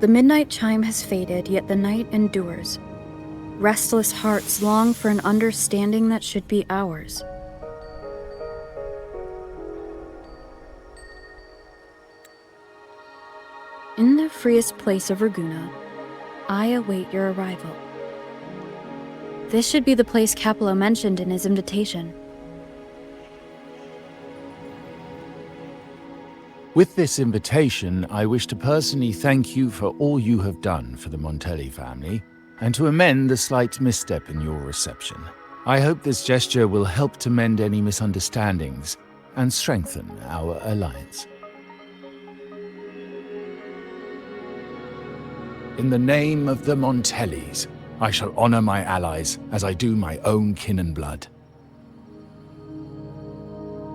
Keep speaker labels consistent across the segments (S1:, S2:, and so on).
S1: The midnight chime has faded, yet the night endures. Restless hearts long for an understanding that should be ours. In the freest place of Ragusa, I await your arrival. This should be the place Capello mentioned in his invitation.
S2: With this invitation, I wish to personally thank you for all you have done for the Montelli family, and to amend the slight misstep in your reception. I hope this gesture will help to mend any misunderstandings and strengthen our alliance. In the name of the Montellis, I shall honor my allies as I do my own kin and blood.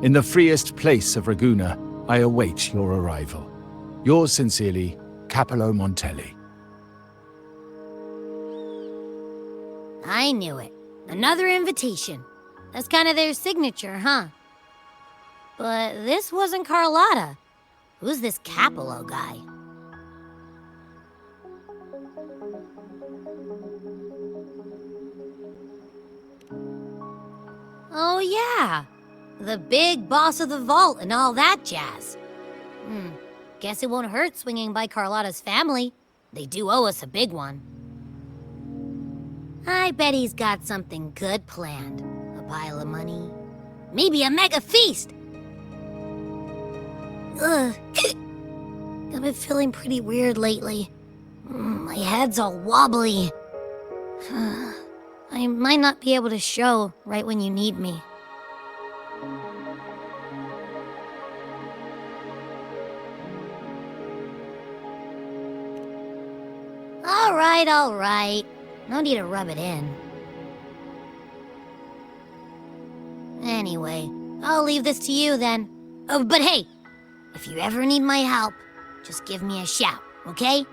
S2: In the freest place of Ragusa, I await your arrival. Yours sincerely, Capello Montelli.
S3: I knew it. Another invitation. That's kind of their signature, huh? But this wasn't Carlotta. Who's this Capello guy? Oh yeah, the big boss of the vault and all that jazz. Guess it won't hurt swinging by Carlotta's family. They do owe us a big one. I bet he's got something good planned. A pile of money. Maybe a mega feast! Ugh. I've been feeling pretty weird lately. My head's all wobbly. I might not be able to show right when you need me. All right. No need to rub it in. Anyway, I'll leave this to you then. Oh, but hey, if you ever need my help, just give me a shout, okay?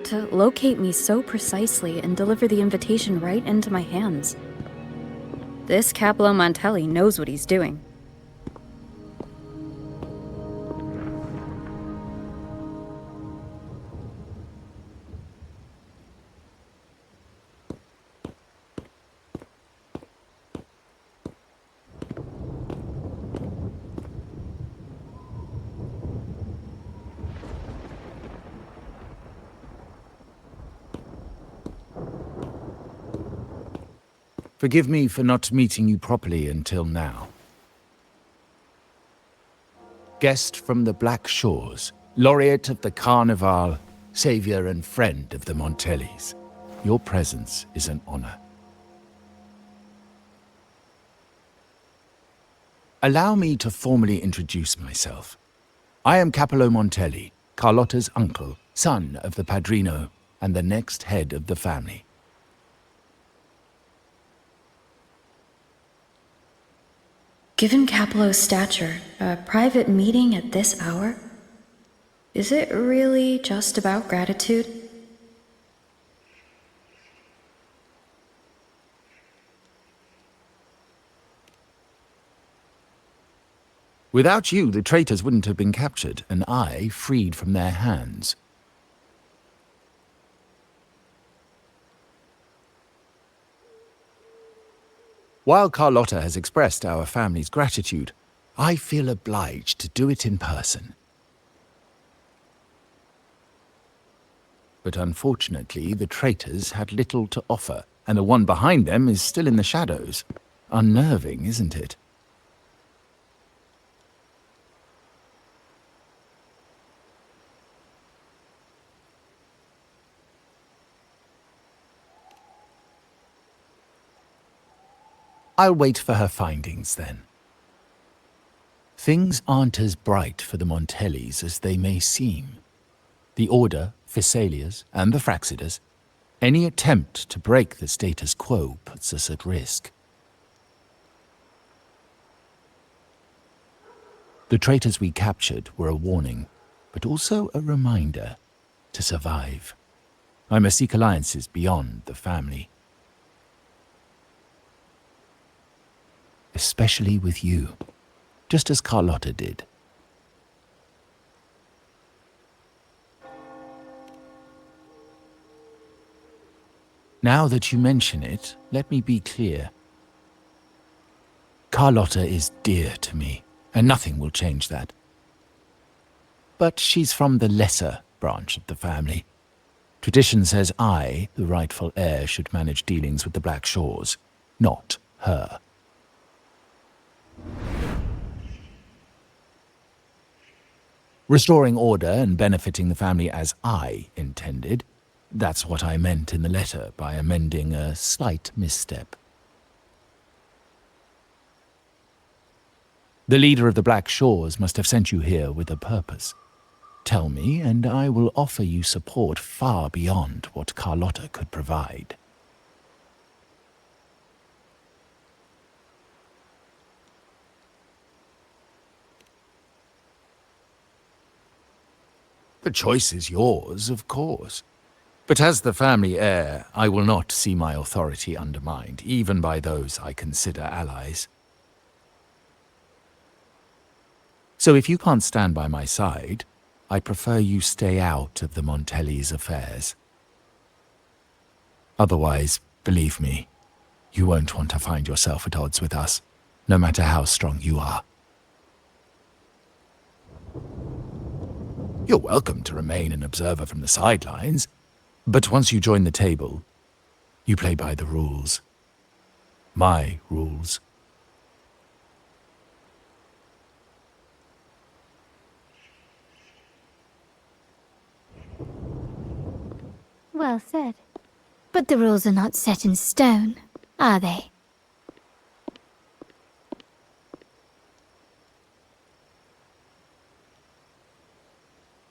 S1: To locate me so precisely and deliver the invitation right into my hands. This Capello Montelli knows what he's doing.
S2: Forgive me for not meeting you properly until now. Guest from the Black Shores, laureate of the Carnival, savior and friend of the Montellis. Your presence is an honor. Allow me to formally introduce myself. I am Capello Montelli, Carlotta's uncle, son of the Padrino, and the next head of the family.
S1: Given Capello's stature, a private meeting at this hour? Is it really just about gratitude?
S2: Without you, the traitors wouldn't have been captured, and I freed from their hands. While Carlotta has expressed our family's gratitude, I feel obliged to do it in person. But unfortunately, the traitors had little to offer, and the one behind them is still in the shadows. Unnerving, isn't it? I'll wait for her findings, then. Things aren't as bright for the Montellis as they may seem. The Order, Physaelias, and the Fraxidas, any attempt to break the status quo puts us at risk. The traitors we captured were a warning, but also a reminder to survive. I must seek alliances beyond the family. Especially with you. just as Carlotta did. Now that you mention it, let me be clear. Carlotta is dear to me, and nothing will change that. But she's from the lesser branch of the family. Tradition says I, the rightful heir, should manage dealings with the Black Shores, not her. Restoring order and benefiting the family as I intended, that's what I meant in the letter by amending a slight misstep. The leader of the Black Shores must have sent you here with a purpose. Tell me, and I will offer you support far beyond what Carlotta could provide. The choice is yours, of course. But as the family heir, I will not see my authority undermined, even by those I consider allies. So if you can't stand by my side, I prefer you stay out of the Montelli's affairs. Otherwise, believe me, you won't want to find yourself at odds with us, no matter how strong you are. You're welcome to remain an observer from the sidelines, but once you join the table, you play by the rules. My rules.
S4: Well said. But the rules are not set in stone, are they?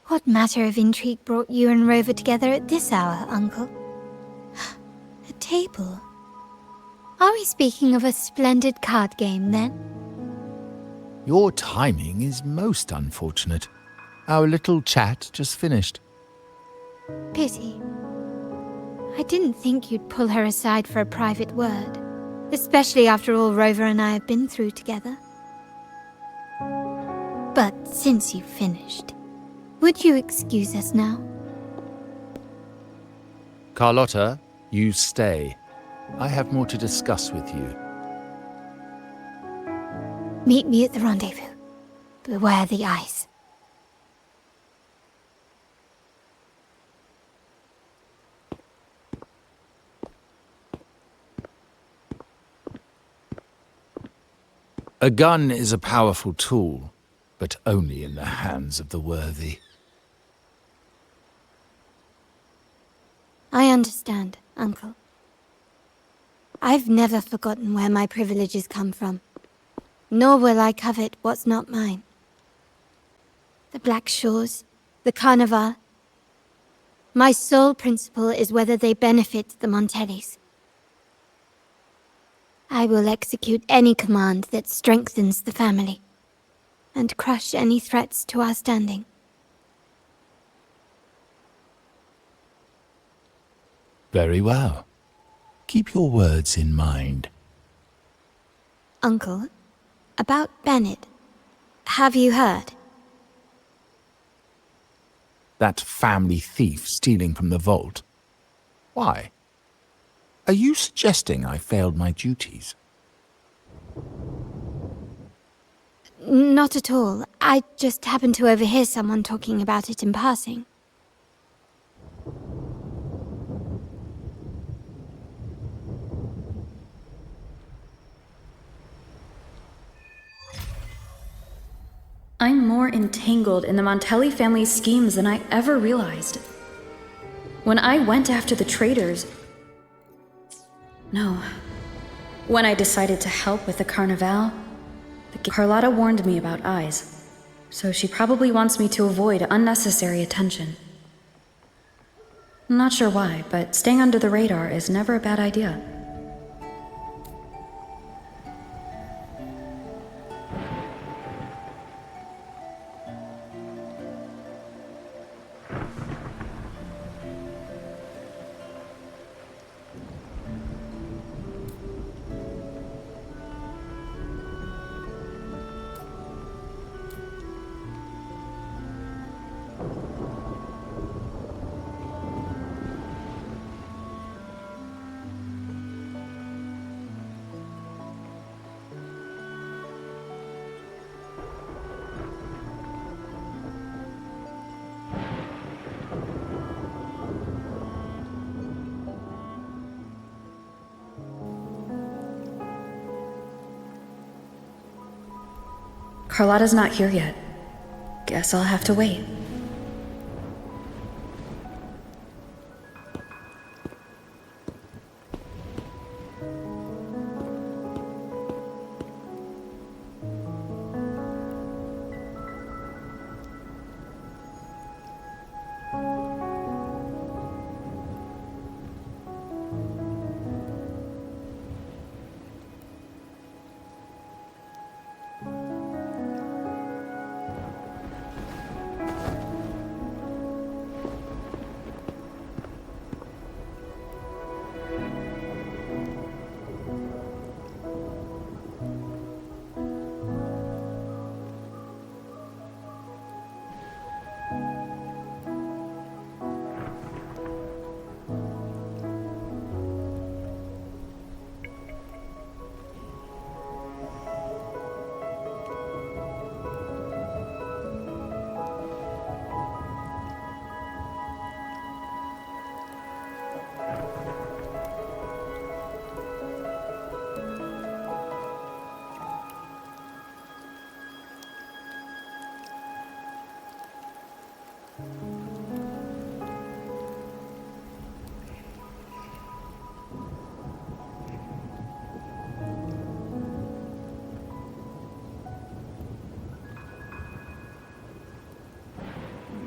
S4: What matter of intrigue brought you and Rover together at this hour, Uncle? A table? Are we speaking of a splendid card game, then?
S2: Your timing is most unfortunate. Our little chat just finished.
S4: Pity. I didn't think you'd pull her aside for a private word, especially after all Rover and I have been through together. But since you've finished, would you excuse us now?
S2: Carlotta, you stay. I have more to discuss with you.
S4: Meet me at the rendezvous. Beware the ice.
S2: A gun is a powerful tool, but only in the hands of the worthy.
S4: I understand, Uncle. I've never forgotten where my privileges come from, nor will I covet what's not mine. The Black Shores, the Carnival. My sole principle is whether they benefit the Montellis. I will execute any command that strengthens the family, and crush any threats to our standing.
S2: Very well. Keep your words in mind.
S4: Uncle, about Bennett. Have you heard?
S2: That family thief stealing from the vault. Why? Are you suggesting I failed my duties?
S4: Not at all. I just happened to overhear someone talking about it in passing.
S1: I'm more entangled in the Montelli family's schemes than I ever realized. When I went after the traitors... No. When I decided to help with the Carnival, Carlotta warned me about eyes, so she probably wants me to avoid unnecessary attention. I'm not sure why, but staying under the radar is never a bad idea. Carlotta's not here yet. Guess I'll have to wait.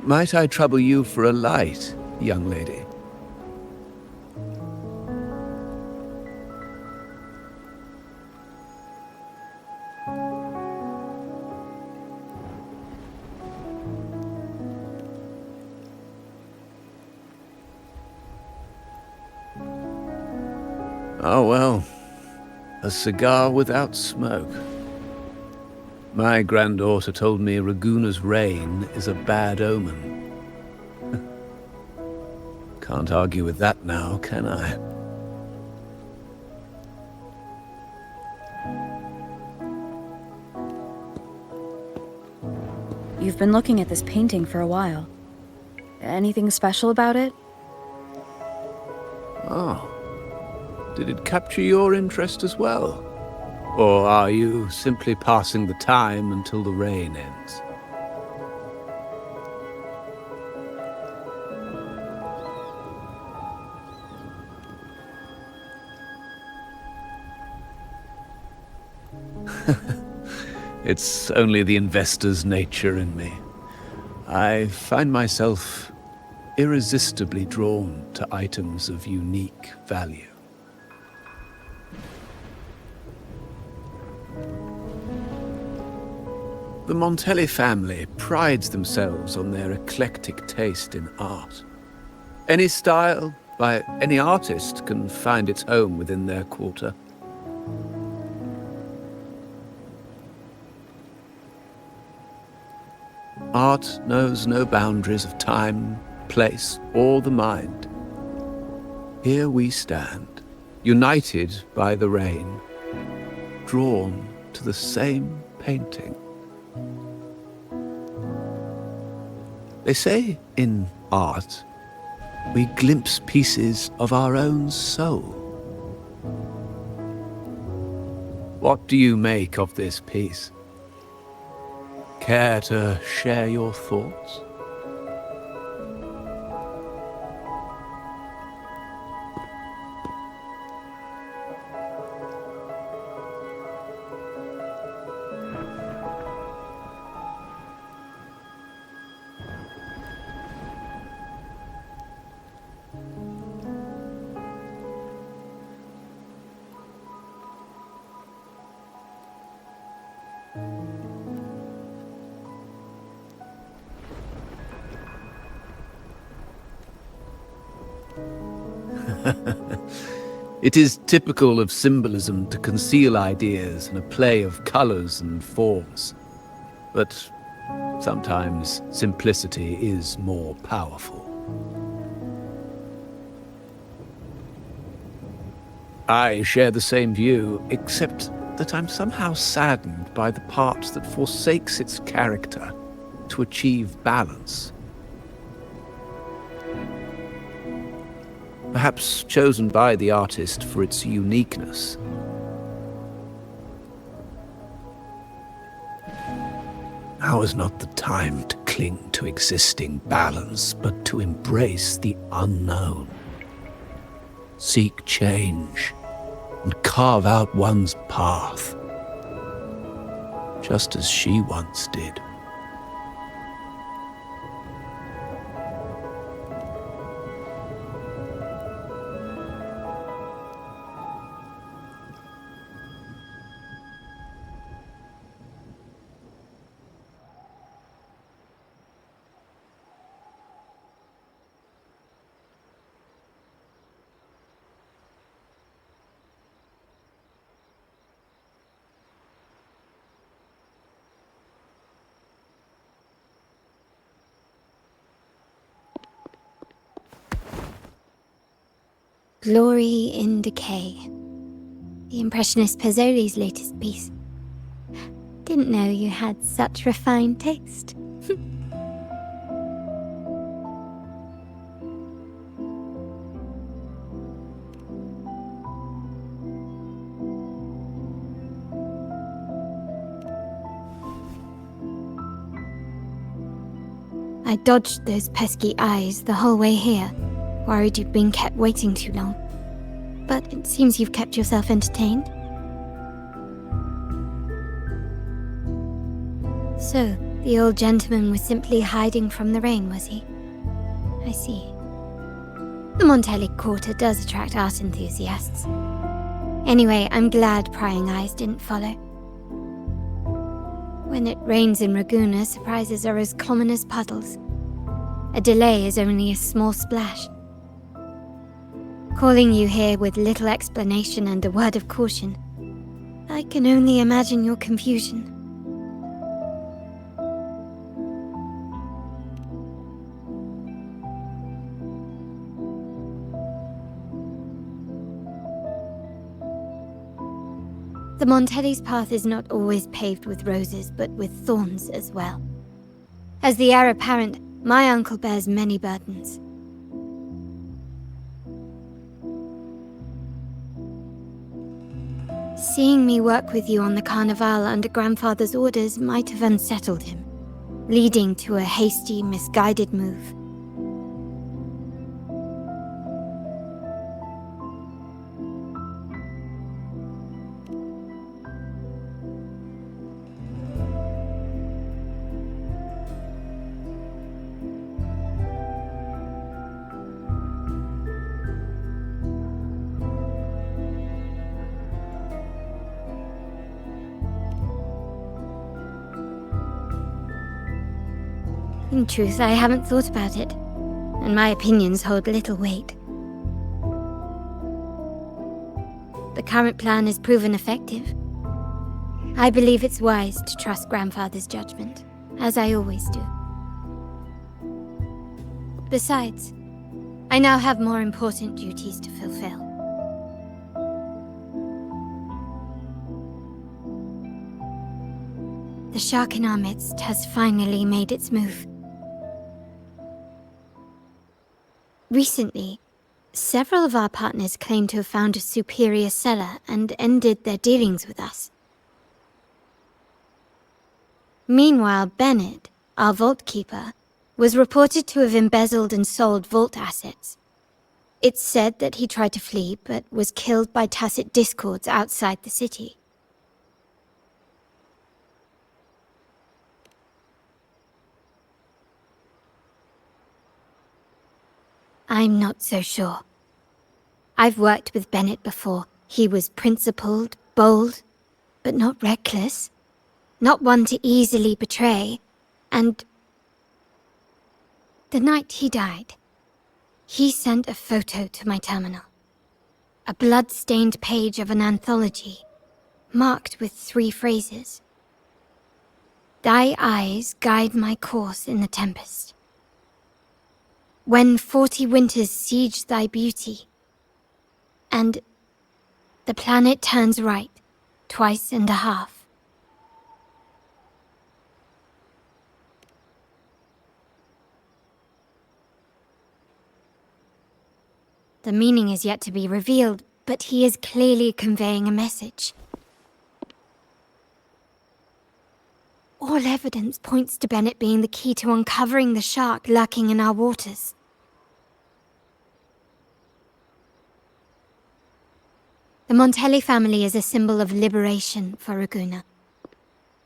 S5: Might I trouble you for a light, young lady? Oh well, a cigar without smoke. My granddaughter told me Raguna's rain is a bad omen. Can't argue with that now, can I?
S1: You've been looking at this painting for a while. Anything special about it?
S5: Oh. Did it capture your interest as well? Or are you simply passing the time until the rain ends? It's only the investor's nature in me. I find myself irresistibly drawn to items of unique value. The Montelli family prides themselves on their eclectic taste in art. Any style, by any artist, can find its home within their quarter. Art knows no boundaries of time, place, or the mind. Here we stand, united by the rain, drawn to the same painting. They say in art, we glimpse pieces of our own soul. What do you make of this piece? Care to share your thoughts? It is typical of symbolism to conceal ideas in a play of colors and forms. But sometimes simplicity is more powerful. I share the same view, except that I'm somehow saddened by the part that forsakes its character to achieve balance. Perhaps chosen by the artist for its uniqueness. Now is not the time to cling to existing balance, but to embrace the unknown. Seek change and carve out one's path, just as she once did.
S4: Glory in Decay. The Impressionist Pazzoli's latest piece. Didn't know you had such refined taste. I dodged those pesky eyes the whole way here. Worried you'd been kept waiting too long. But it seems you've kept yourself entertained. So, the old gentleman was simply hiding from the rain, was he? I see. The Montags Quarter does attract art enthusiasts. Anyway, I'm glad prying eyes didn't follow. When it rains in Ragusa, surprises are as common as puddles. A delay is only a small splash. Calling you here with little explanation and a word of caution, I can only imagine your confusion. The Montags' path is not always paved with roses, but with thorns as well. As the heir apparent, my uncle bears many burdens. Seeing me work with you on the Carnival under grandfather's orders might have unsettled him, leading to a hasty, misguided move. In truth, I haven't thought about it, and my opinions hold little weight. The current plan has proven effective. I believe it's wise to trust grandfather's judgment, as I always do. Besides, I now have more important duties to fulfill. The shark in our midst has finally made its move. Recently, several of our partners claimed to have found a superior cellar and ended their dealings with us. Meanwhile, Bennett, our vault keeper, was reported to have embezzled and sold vault assets. It's said that he tried to flee, but was killed by tacit discords outside the city. I'm not so sure. I've worked with Bennett before. He was principled, bold, but not reckless. Not one to easily betray. And the night he died, he sent a photo to my terminal. A blood-stained page of an anthology, marked with 3 phrases. Thy eyes guide my course in the tempest. When 40 winters siege thy beauty, and the planet turns right, twice and a half. The meaning is yet to be revealed, but he is clearly conveying a message. All evidence points to Bennett being the key to uncovering the shark lurking in our waters. The Montelli family is a symbol of liberation for Raguna.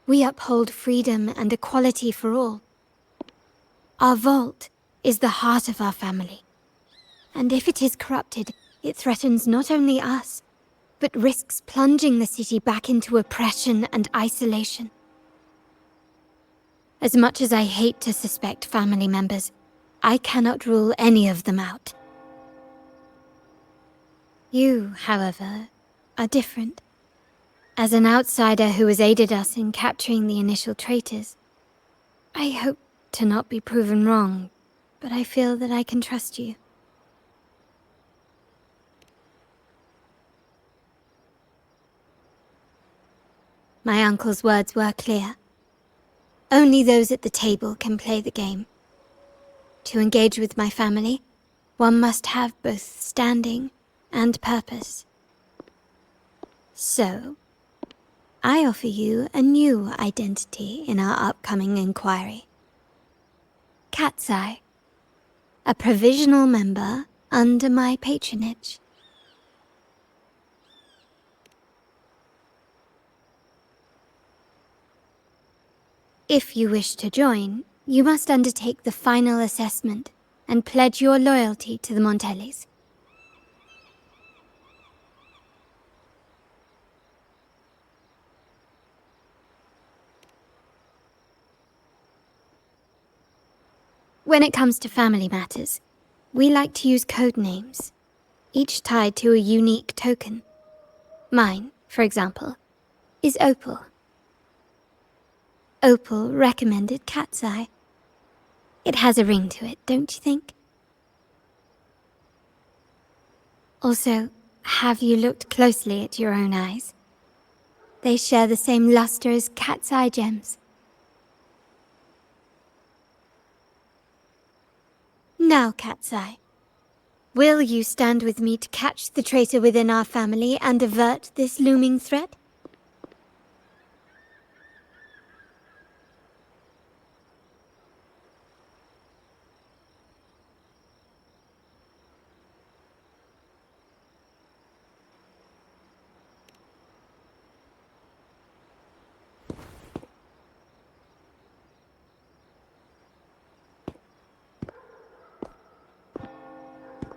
S4: We uphold freedom and equality for all. Our vault is the heart of our family. And if it is corrupted, it threatens not only us, but risks plunging the city back into oppression and isolation. As much as I hate to suspect family members, I cannot rule any of them out. You, however, are different. As an outsider who has aided us in capturing the initial traitors, I hope to not be proven wrong, but I feel that I can trust you. My uncle's words were clear. Only those at the table can play the game. To engage with my family, one must have both standing and purpose. So, I offer you a new identity in our upcoming inquiry. Cat's Eye, a provisional member under my patronage. If you wish to join, you must undertake the final assessment and pledge your loyalty to the Montellis. When it comes to family matters, we like to use code names, each tied to a unique token. Mine, for example, is Opal. Opal recommended Cat's Eye. It has a ring to it, don't you think? Also, have you looked closely at your own eyes? They share the same luster as Cat's Eye gems. Now, Cat's Eye, will you stand with me to catch the traitor within our family and avert this looming threat?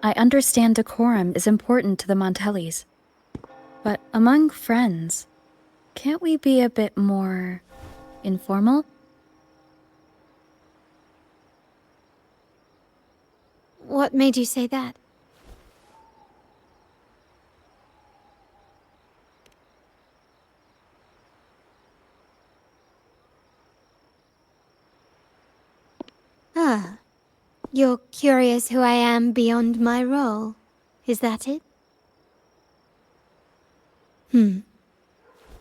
S1: I understand decorum is important to the Montellis. But among friends, can't we be a bit more informal?
S4: What made you say that? Ah, you're curious who I am beyond my role, is that it?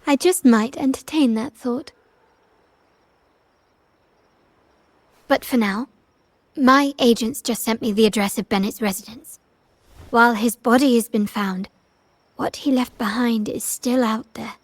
S4: I just might entertain that thought. But for now, my agents just sent me the address of Bennett's residence. While his body has been found, what he left behind is still out there.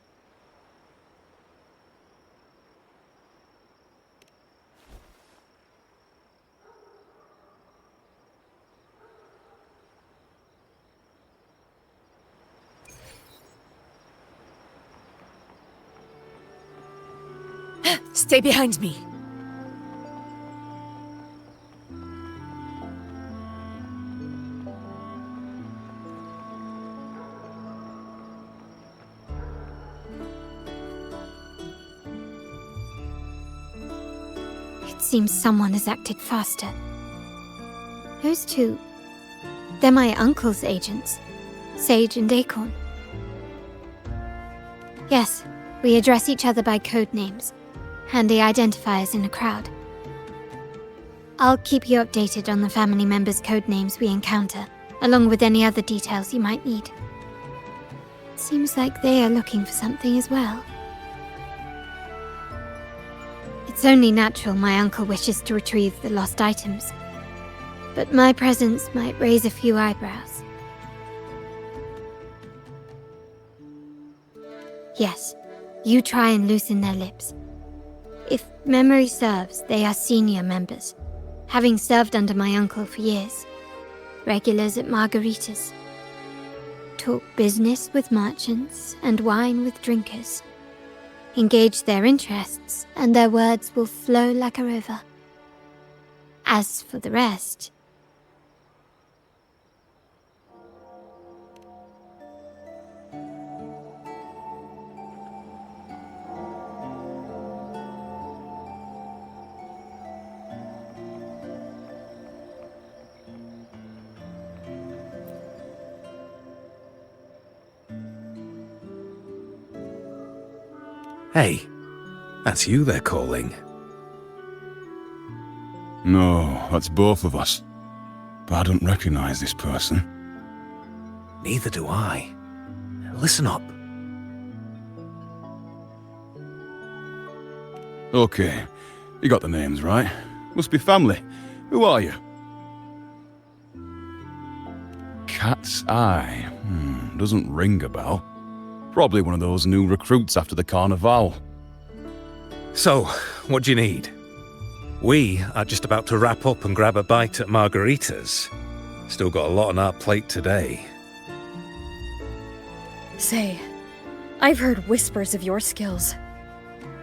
S6: Stay behind me.
S4: It seems someone has acted faster. Those two, they're my uncle's agents, Sage and Acorn. Yes, we address each other by code names. Handy identifiers in a crowd. I'll keep you updated on the family members' code names we encounter, along with any other details you might need. Seems like they are looking for something as well. It's only natural my uncle wishes to retrieve the lost items, but my presence might raise a few eyebrows. Yes, you try and loosen their lips. If memory serves, they are senior members, having served under my uncle for years. Regulars at margaritas. Talk business with merchants and wine with drinkers. Engage their interests, and their words will flow like a river. As for the rest...
S6: Hey, that's you they're calling.
S7: No, that's both of us. But I don't recognize this person.
S6: Neither do I. Listen up.
S7: Okay, you got the names right. Must be family. Who are you? Cat's Eye. Doesn't ring a bell. Probably one of those new recruits after the carnival.
S6: So, what do you need? We are just about to wrap up and grab a bite at margaritas. Still got a lot on our plate today.
S1: Say, I've heard whispers of your skills.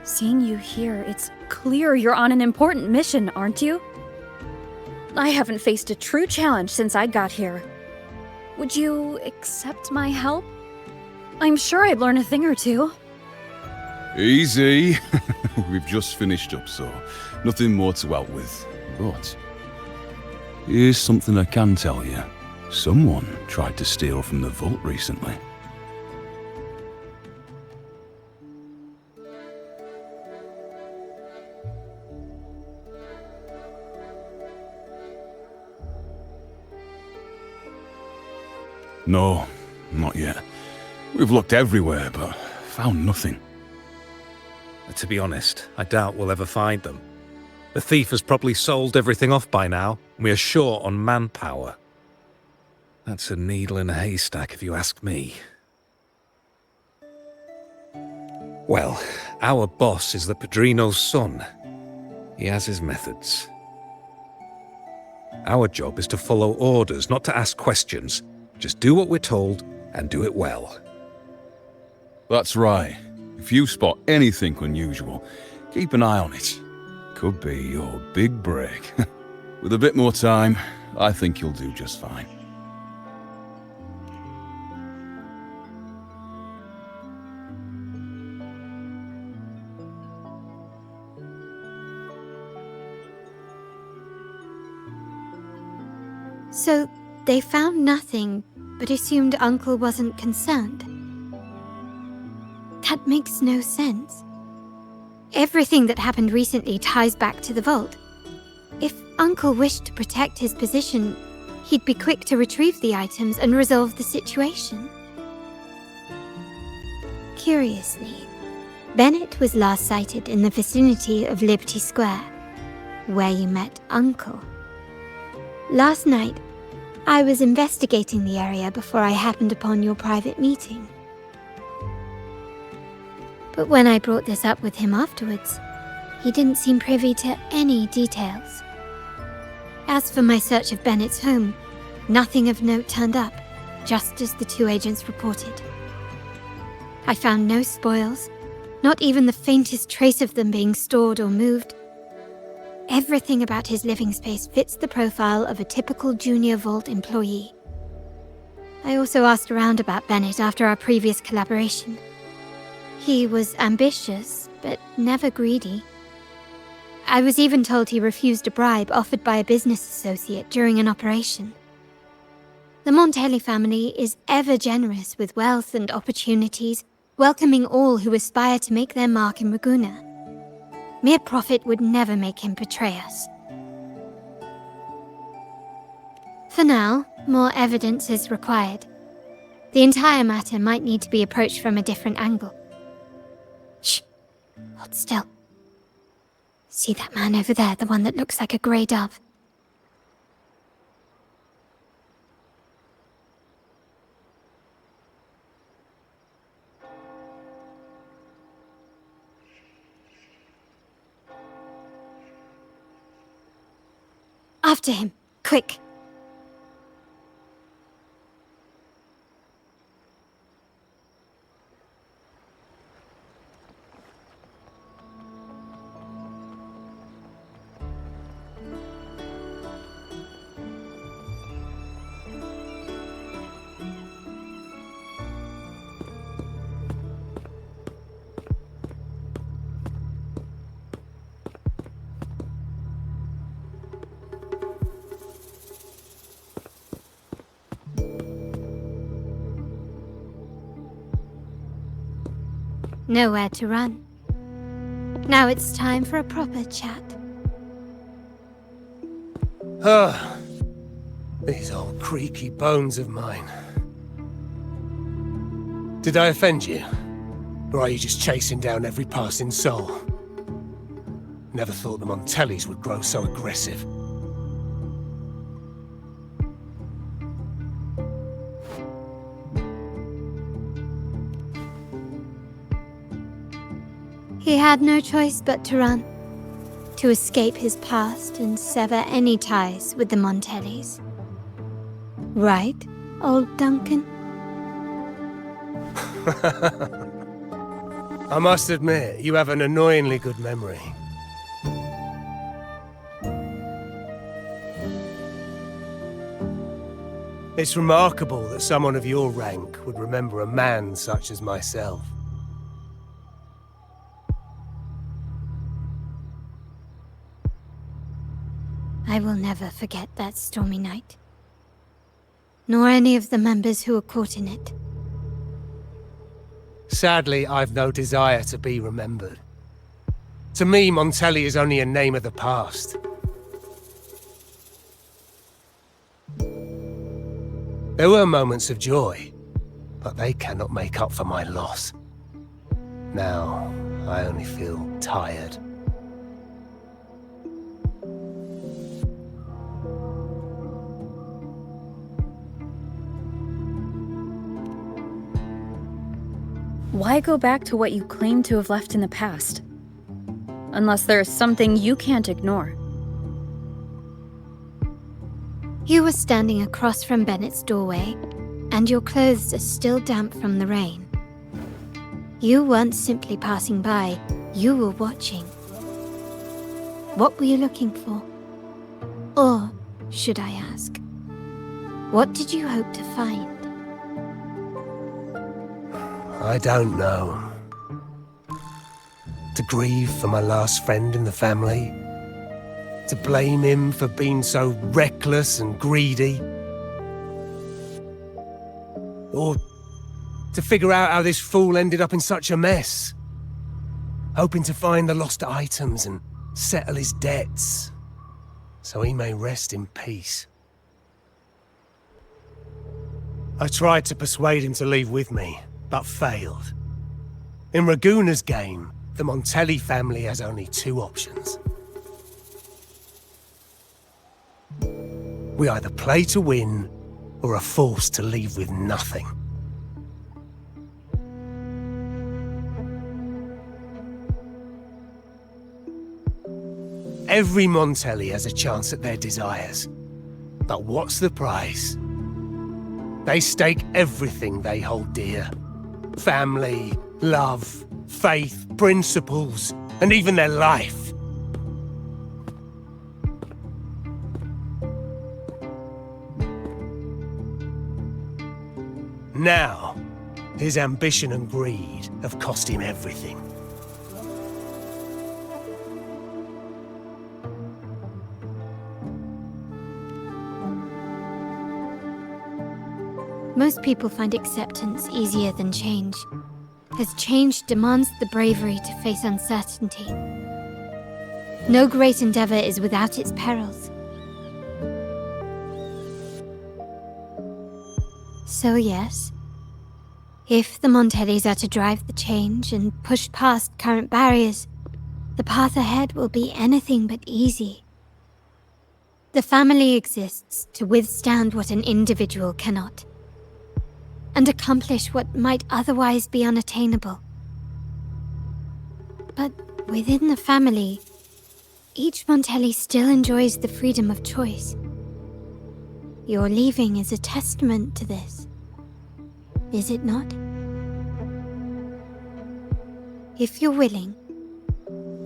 S1: Seeing you here, it's clear you're on an important mission, aren't you? I haven't faced a true challenge since I got here. Would you accept my help? I'm sure I'd learn a thing or two.
S7: Easy. We've just finished up, so nothing more to help with. But here's something I can tell you. Someone tried to steal from the vault recently. No, not yet. We've looked everywhere, but found nothing.
S6: To be honest, I doubt we'll ever find them. The thief has probably sold everything off by now, and we are short on manpower. That's a needle in a haystack, if you ask me. Well, our boss is the Padrino's son. He has his methods. Our job is to follow orders, not to ask questions. Just do what we're told, and do it well.
S7: That's right. If you spot anything unusual, keep an eye on it. Could be your big break. With a bit more time, I think you'll do just fine.
S4: So, they found nothing, but assumed Uncle wasn't concerned. That makes no sense. Everything that happened recently ties back to the vault. If Uncle wished to protect his position, he'd be quick to retrieve the items and resolve the situation. Curiously, Bennett was last sighted in the vicinity of Liberty Square, where you met Uncle. Last night, I was investigating the area before I happened upon your private meeting. But when I brought this up with him afterwards, he didn't seem privy to any details. As for my search of Bennett's home, nothing of note turned up, just as the two agents reported. I found no spoils, not even the faintest trace of them being stored or moved. Everything about his living space fits the profile of a typical Junior Vault employee. I also asked around about Bennett after our previous collaboration. He was ambitious, but never greedy. I was even told he refused a bribe offered by a business associate during an operation. The Montags family is ever generous with wealth and opportunities, welcoming all who aspire to make their mark in Ragunna. Mere profit would never make him betray us. For now, more evidence is required. The entire matter might need to be approached from a different angle. Shh! Hold still. See that man over there, the one that looks like a grey dove? After him, quick. Nowhere to run. Now it's time for a proper chat.
S8: Ah, these old creaky bones of mine. Did I offend you? Or are you just chasing down every passing soul? Never thought the Montellis would grow so aggressive.
S4: He had no choice but to run, to escape his past and sever any ties with the Montellis. Right, old Duncan?
S8: I must admit, you have an annoyingly good memory. It's remarkable that someone of your rank would remember a man such as myself.
S4: I will never forget that stormy night. Nor any of the members who were caught in it.
S8: Sadly, I've no desire to be remembered. To me, Montelli is only a name of the past. There were moments of joy, but they cannot make up for my loss. Now, I only feel tired.
S1: Why go back to what you claim to have left in the past? Unless there is something you can't ignore.
S4: You were standing across from Bennett's doorway, and your clothes are still damp from the rain. You weren't simply passing by, you were watching. What were you looking for? Or, should I ask, what did you hope to find?
S8: I don't know. To grieve for my last friend in the family? To blame him for being so reckless and greedy? Or to figure out how this fool ended up in such a mess? Hoping to find the lost items and settle his debts, so he may rest in peace. I tried to persuade him to leave with me, but failed. In Raguna's game, the Montelli family has only two options. We either play to win, or are forced to leave with nothing. Every Montelli has a chance at their desires. But what's the price? They stake everything they hold dear. Family, love, faith, principles, and even their life. Now, his ambition and greed have cost him everything.
S4: Most people find acceptance easier than change, as change demands the bravery to face uncertainty. No great endeavor is without its perils. So yes, if the Montellis are to drive the change and push past current barriers, the path ahead will be anything but easy. The family exists to withstand what an individual cannot, and accomplish what might otherwise be unattainable. But within the family, each Montelli still enjoys the freedom of choice. Your leaving is a testament to this, is it not? If you're willing,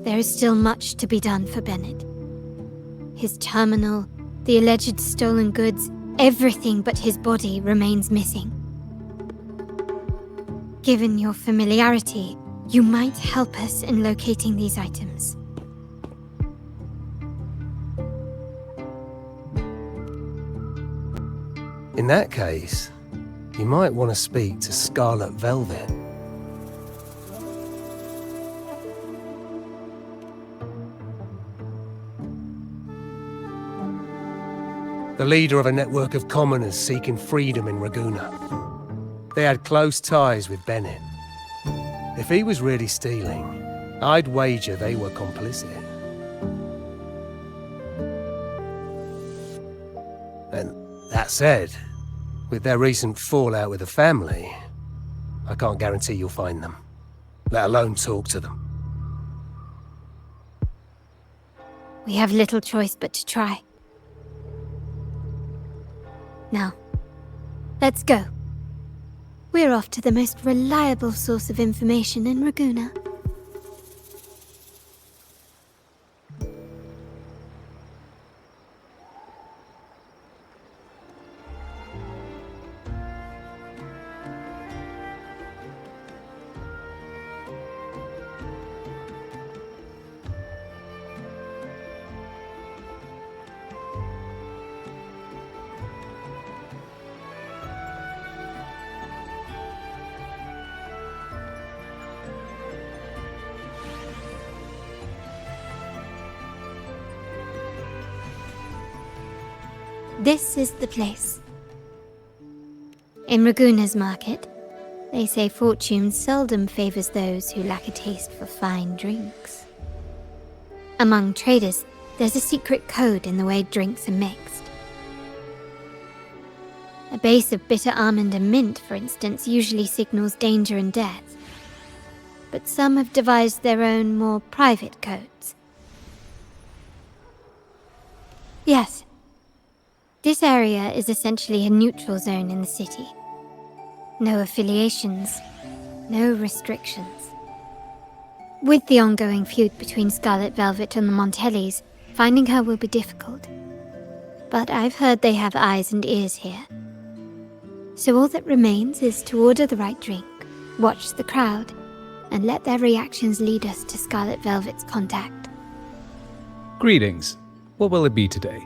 S4: there is still much to be done for Bennett. His terminal, the alleged stolen goods, everything but his body remains missing. Given your familiarity, you might help us in locating these items.
S8: In that case, you might want to speak to Scarlet Velvet. The leader of a network of commoners seeking freedom in Ragusa. They had close ties with Bennett. If he was really stealing, I'd wager they were complicit. And that said, with their recent fallout with the family, I can't guarantee you'll find them, let alone talk to them.
S4: We have little choice but to try. Now, let's go. We're off to the most reliable source of information in Ragusa. This is the place. In Ragusa's market, they say fortune seldom favors those who lack a taste for fine drinks. Among traders, there's a secret code in the way drinks are mixed. A base of bitter almond and mint, for instance, usually signals danger and death. But some have devised their own, more private codes. Yes. This area is essentially a neutral zone in the city. No affiliations, no restrictions. With the ongoing feud between Scarlet Velvet and the Montellis, finding her will be difficult. But I've heard they have eyes and ears here. So all that remains is to order the right drink, watch the crowd, and let their reactions lead us to Scarlet Velvet's contact.
S9: Greetings. What will it be today?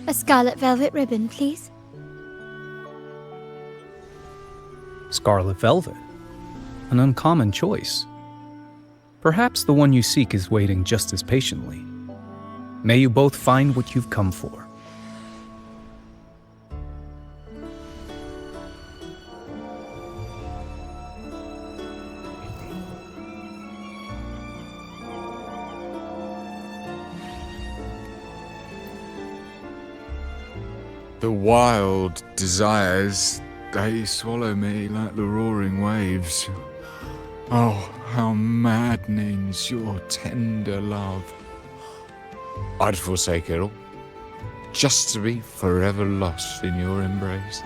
S4: A Scarlet Velvet ribbon, please.
S9: Scarlet Velvet. An uncommon choice. Perhaps the one you seek is waiting just as patiently. May you both find what you've come for.
S2: The wild desires, they swallow me like the roaring waves. Oh, how maddening's your tender love. I'd forsake it all, just to be forever lost in your embrace.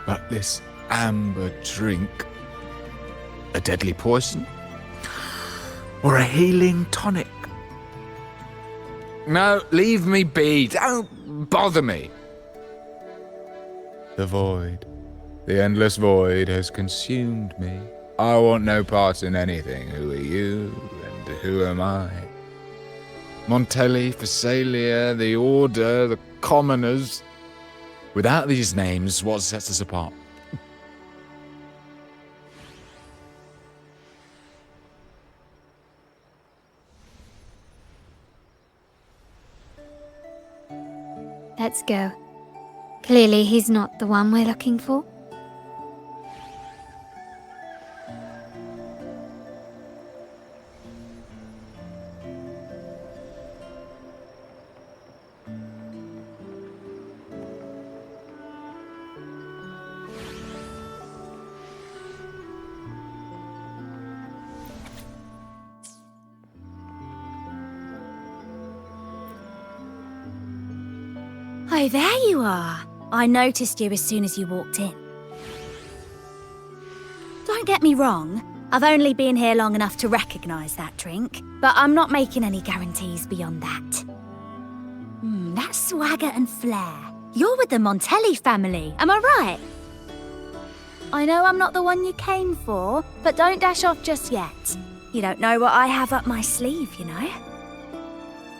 S2: But this amber drink, a deadly poison? Or a healing tonic? No, leave me be. Don't bother me. The void, the endless void has consumed me. I want no part in anything. Who are you and who am I? Montelli, Phasalia, the Order, the Commoners. Without these names, what sets us apart?
S4: Let's go. Clearly he's not the one we're looking for.
S10: Oh, there you are. I noticed you as soon as you walked in. Don't get me wrong, I've only been here long enough to recognise that drink, but I'm not making any guarantees beyond that. That swagger and flair. You're with the Montelli family, am I right? I know I'm not the one you came for, but don't dash off just yet. You don't know what I have up my sleeve, you know?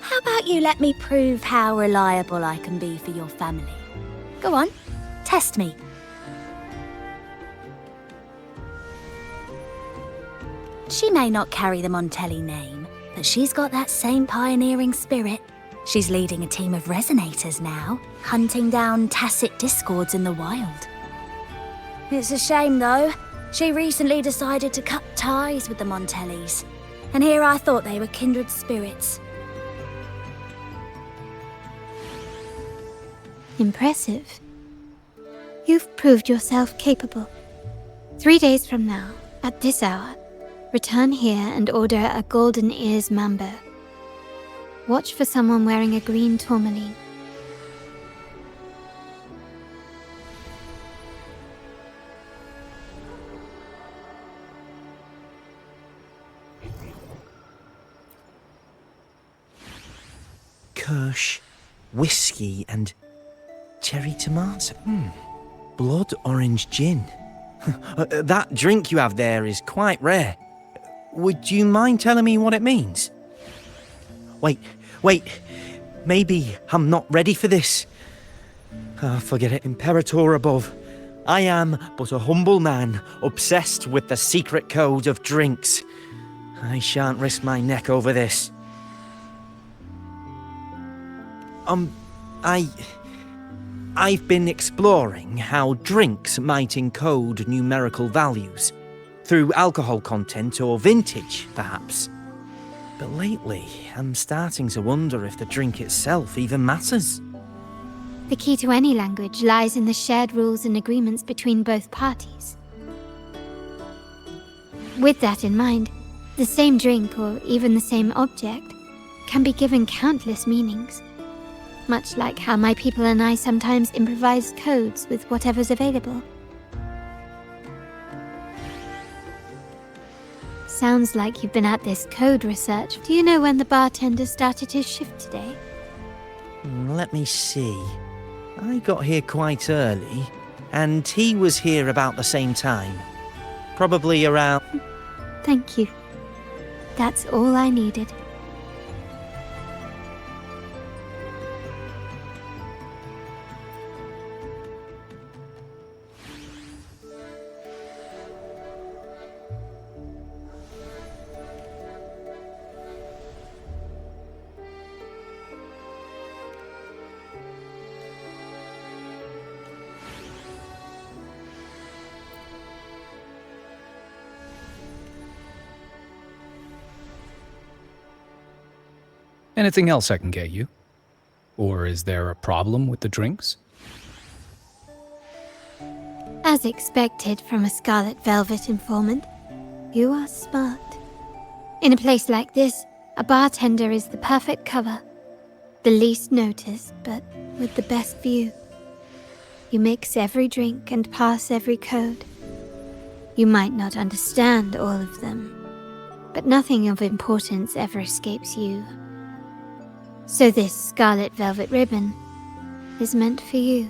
S10: How about you let me prove how reliable I can be for your family? Go on, test me. She may not carry the Montelli name, but she's got that same pioneering spirit. She's leading a team of resonators now, hunting down tacit discords in the wild. It's a shame, though. She recently decided to cut ties with the Montellis, and here I thought they were kindred spirits.
S4: Impressive. You've proved yourself capable. 3 days from now, at this hour, return here and order a golden ears mambo. Watch for someone wearing a green tourmaline.
S11: Kirsch, whiskey, and cherry tomato. Blood orange gin. That drink you have there is quite rare. Would you mind telling me what it means? Wait. Maybe I'm not ready for this. Forget it, Imperator above. I am but a humble man, obsessed with the secret code of drinks. I shan't risk my neck over this. I've been exploring how drinks might encode numerical values, through alcohol content or vintage, perhaps. But lately, I'm starting to wonder if the drink itself even matters.
S4: The key to any language lies in the shared rules and agreements between both parties. With that in mind, the same drink or even the same object can be given countless meanings. Much like how my people and I sometimes improvise codes with whatever's available. Sounds like you've been at this code research. Do you know when the bartender started his shift today?
S11: Let me see. I got here quite early, and he was here about the same time. Probably around...
S4: Thank you. That's all I needed.
S9: Anything else I can get you? Or is there a problem with the drinks?
S4: As expected from a Scarlet Velvet informant, you are smart. In a place like this, a bartender is the perfect cover. The least noticed, but with the best view. You mix every drink and pass every code. You might not understand all of them, but nothing of importance ever escapes you. So this Scarlet Velvet ribbon is meant for you.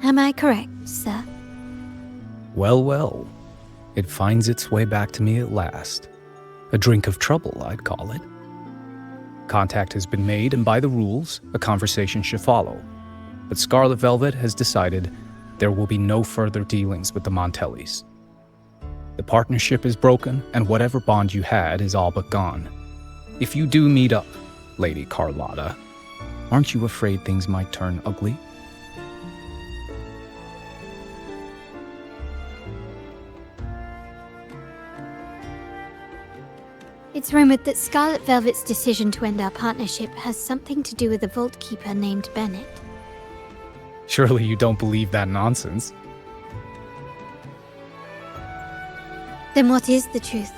S4: Am I correct, sir?
S9: Well. It finds its way back to me at last. A drink of trouble, I'd call it. Contact has been made, and by the rules, a conversation should follow. But Scarlet Velvet has decided there will be no further dealings with the Montellis. The partnership is broken, and whatever bond you had is all but gone. If you do meet up, Lady Carlotta, aren't you afraid things might turn ugly?
S4: It's rumored that Scarlet Velvet's decision to end our partnership has something to do with a vault keeper named Bennett.
S9: Surely you don't believe that nonsense.
S4: Then what is the truth?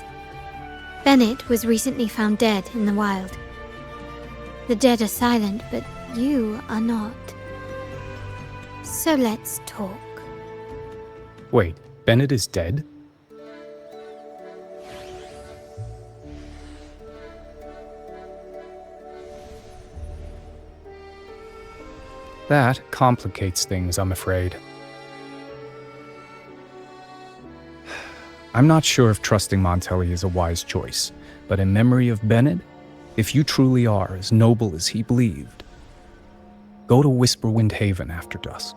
S4: Bennett was recently found dead in the wild. The dead are silent, but you are not. So let's talk.
S9: Wait, Bennett is dead? That complicates things, I'm afraid. I'm not sure if trusting Montelli is a wise choice, but in memory of Bennett, if you truly are as noble as he believed, go to Whisperwind Haven after dusk.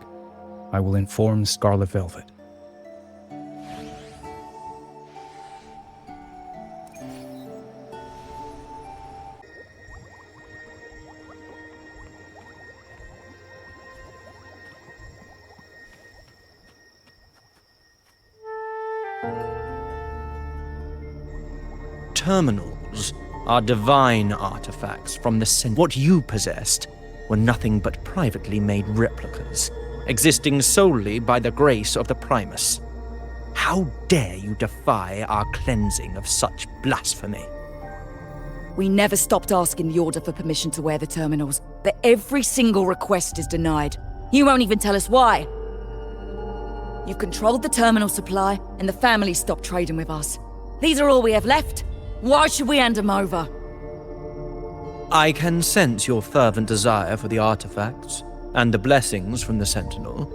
S9: I will inform Scarlet Velvet.
S11: Terminals are divine artifacts from the center. What you possessed were nothing but privately made replicas, existing solely by the grace of the Primus. How dare you defy our cleansing of such blasphemy?
S12: We never stopped asking the Order for permission to wear the terminals, but every single request is denied. You won't even tell us why. You've controlled the terminal supply, and the family stopped trading with us. These are all we have left. Why should we hand them over?
S11: I can sense your fervent desire for the artifacts and the blessings from the Sentinel.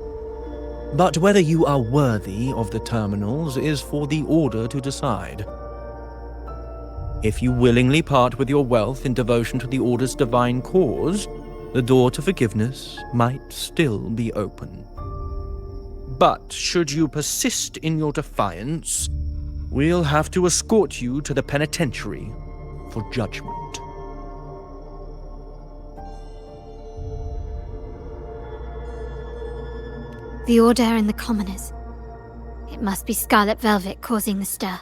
S11: But whether you are worthy of the terminals is for the Order to decide. If you willingly part with your wealth in devotion to the Order's divine cause, the door to forgiveness might still be open. But should you persist in your defiance, we'll have to escort you to the penitentiary for judgment.
S4: The Order and the commoners. It must be Scarlet Velvet causing the stir.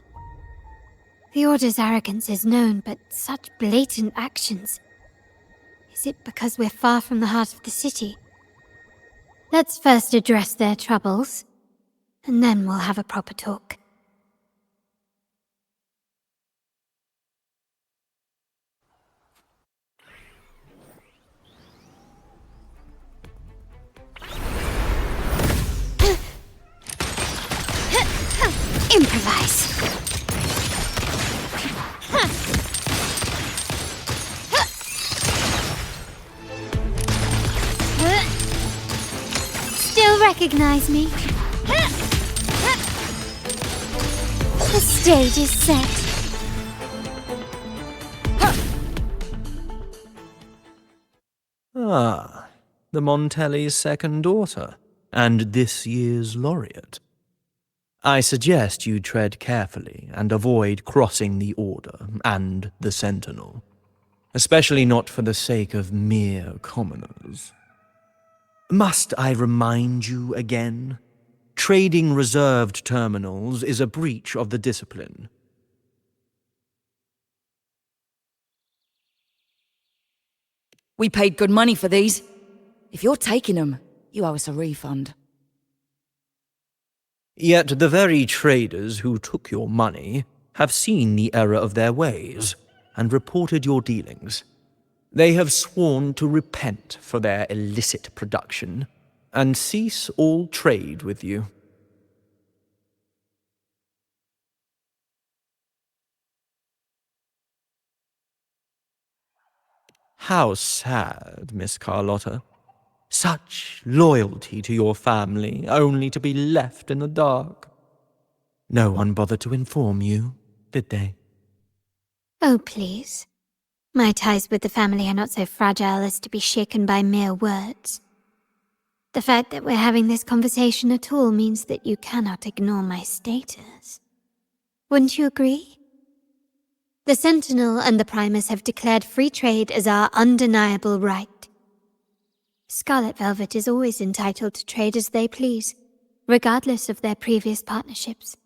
S4: The Order's arrogance is known, but such blatant actions. Is it because we're far from the heart of the city? Let's first address their troubles, and then we'll have a proper talk. Improvise. Still recognize me? The stage is set.
S11: Ah, the Montelli's second daughter, and this year's laureate. I suggest you tread carefully and avoid crossing the Order and the Sentinel, especially not for the sake of mere commoners. Must I remind you again? Trading reserved terminals is a breach of the discipline.
S12: We paid good money for these. If you're taking them, you owe us a refund.
S11: Yet the very traders who took your money have seen the error of their ways and reported your dealings. They have sworn to repent for their illicit production and cease all trade with you. How sad, Miss Carlotta. Such loyalty to your family, only to be left in the dark. No one bothered to inform you, did they?
S4: Oh, please. My ties with the family are not so fragile as to be shaken by mere words. The fact that we're having this conversation at all means that you cannot ignore my status. Wouldn't you agree? The Sentinel and the Primus have declared free trade as our undeniable right. Scarlet Velvet is always entitled to trade as they please, regardless of their previous partnerships.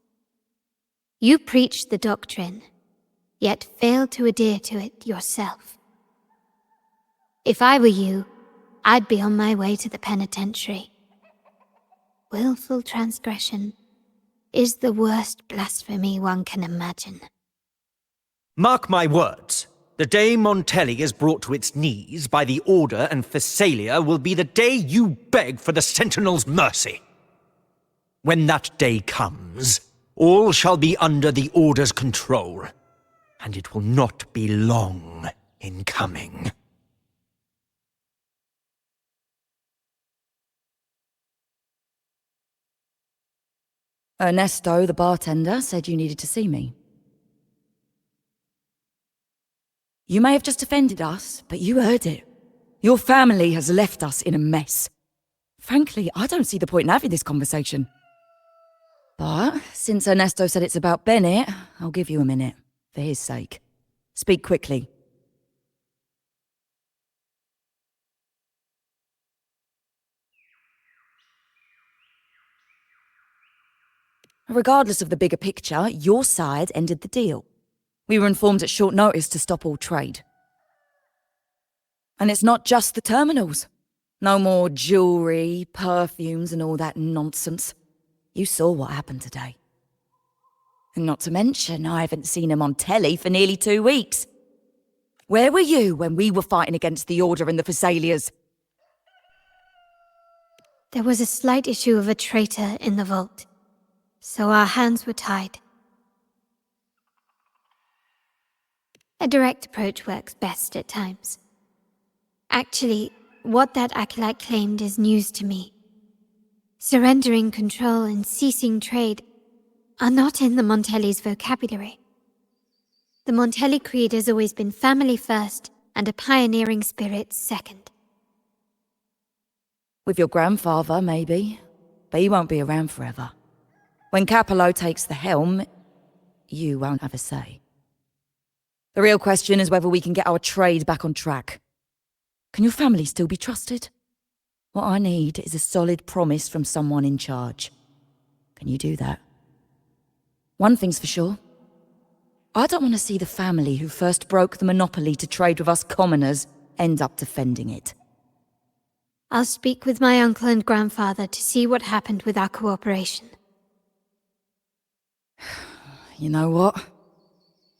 S4: You preach the doctrine, yet fail to adhere to it yourself. If I were you, I'd be on my way to the penitentiary. Willful transgression is the worst blasphemy one can imagine.
S11: Mark my words, The day Montelli is brought to its knees by the Order and Phasalia will be the day you beg for the Sentinel's mercy. When that day comes, all shall be under the Order's control, and it will not be long in coming.
S12: Ernesto, the bartender, said you needed to see me. You may have just offended us, but you heard it. Your family has left us in a mess. Frankly, I don't see the point in having this conversation. But since Ernesto said it's about Bennett, I'll give you a minute, for his sake. Speak quickly. Regardless of the bigger picture, your side ended the deal. We were informed at short notice to stop all trade. And it's not just the terminals. No more jewellery, perfumes and all that nonsense. You saw what happened today. And not to mention, I haven't seen him on telly for nearly 2 weeks. Where were you when we were fighting against the Order and the Phasalias?
S4: There was a slight issue of a traitor in the vault, so our hands were tied. A direct approach works best at times. Actually, what that acolyte claimed is news to me. Surrendering control and ceasing trade are not in the Montelli's vocabulary. The Montelli creed has always been family first and a pioneering spirit second.
S12: With your grandfather, maybe. But he won't be around forever. When Capello takes the helm, you won't have a say. The real question is whether we can get our trade back on track. Can your family still be trusted? What I need is a solid promise from someone in charge. Can you do that? One thing's for sure. I don't want to see the family who first broke the monopoly to trade with us commoners end up defending it.
S4: I'll speak with my uncle and grandfather to see what happened with our cooperation.
S12: You know what?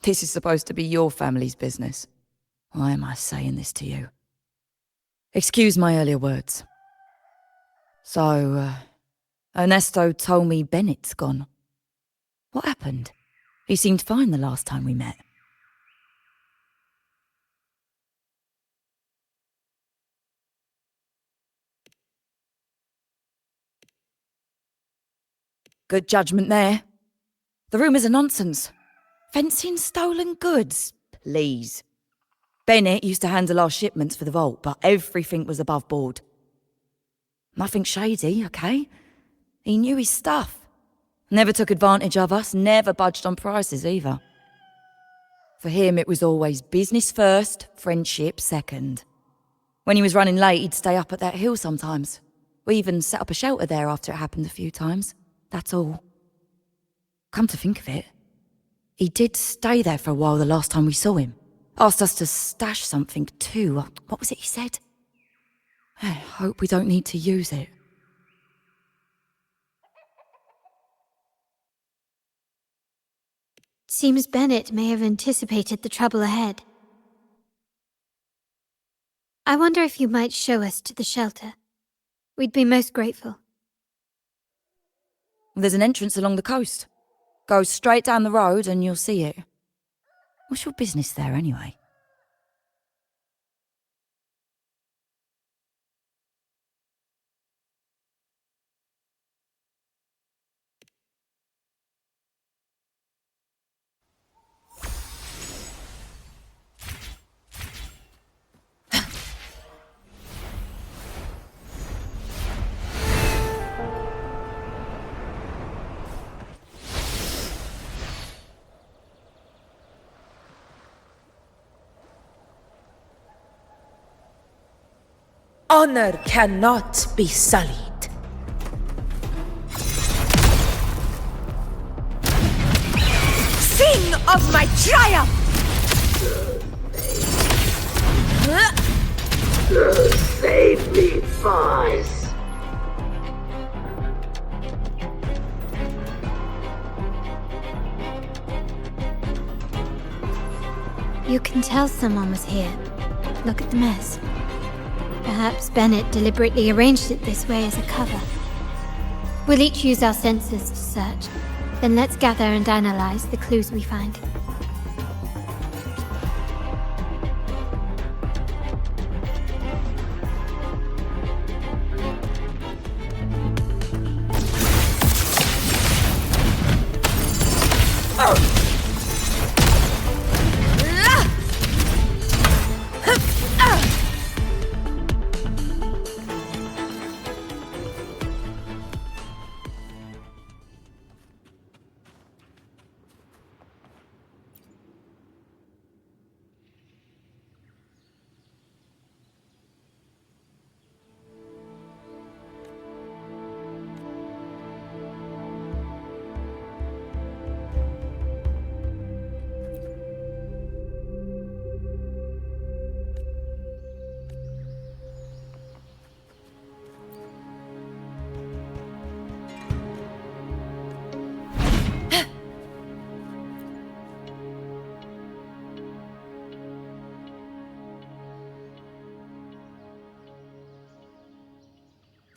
S12: This is supposed to be your family's business. Why am I saying this to you? Excuse my earlier words. So, Ernesto told me Bennett's gone. What happened? He seemed fine the last time we met. Good judgment there. The rumours are nonsense. Fencing stolen goods, please. Bennett used to handle our shipments for the vault, but everything was above board. Nothing shady, okay? He knew his stuff. Never took advantage of us, never budged on prices either. For him, it was always business first, friendship second. When he was running late, he'd stay up at that hill sometimes. We even set up a shelter there after it happened a few times. That's all. Come to think of it, he did stay there for a while the last time we saw him. Asked us to stash something too. What was it he said? I hope we don't need to use it.
S4: Seems Bennett may have anticipated the trouble ahead. I wonder if you might show us to the shelter. We'd be most grateful.
S12: There's an entrance along the coast. Go straight down the road and you'll see it. What's your business there anyway?
S13: Honor cannot be sullied. Sing of my triumph!
S14: Save me, boys.
S4: You can tell someone was here. Look at the mess. Perhaps Bennett deliberately arranged it this way as a cover. We'll each use our senses to search. Then let's gather and analyze the clues we find.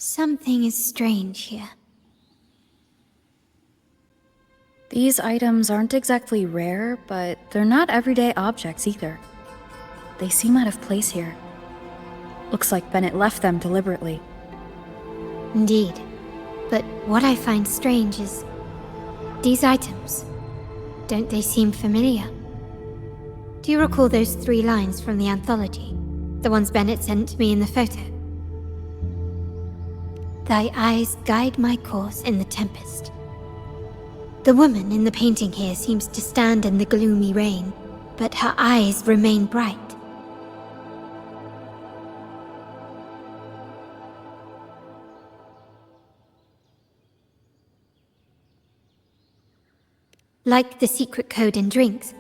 S4: Something is strange here.
S1: These items aren't exactly rare, but they're not everyday objects either. They seem out of place here. Looks like Bennett left them deliberately.
S4: Indeed. But what I find strange is these items. Don't they seem familiar? Do you recall those 3 lines from the anthology? The ones Bennett sent to me in the photo? Thy eyes guide my course in the tempest. The woman in the painting here seems to stand in the gloomy rain, but her eyes remain bright. Like the secret code in drinks,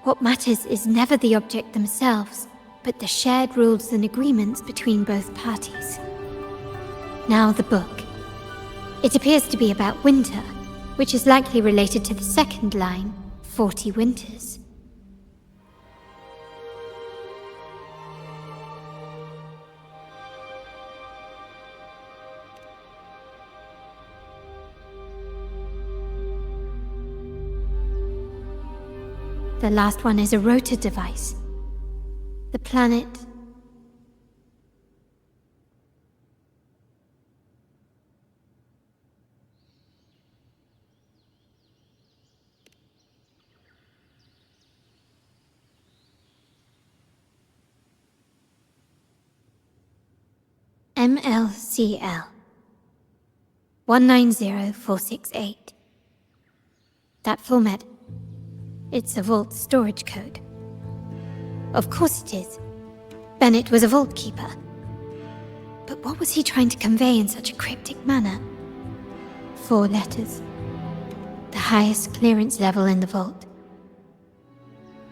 S4: what matters is never the object themselves, but the shared rules and agreements between both parties. Now the book. It appears to be about winter, which is likely related to the second line, 40 winters. The last one is a rotor device. The planet... MLCL 190468. That format. It's a vault storage code. Of course it is. Bennett was a vault keeper. But what was he trying to convey in such a cryptic manner? 4 letters. The highest clearance level in the vault.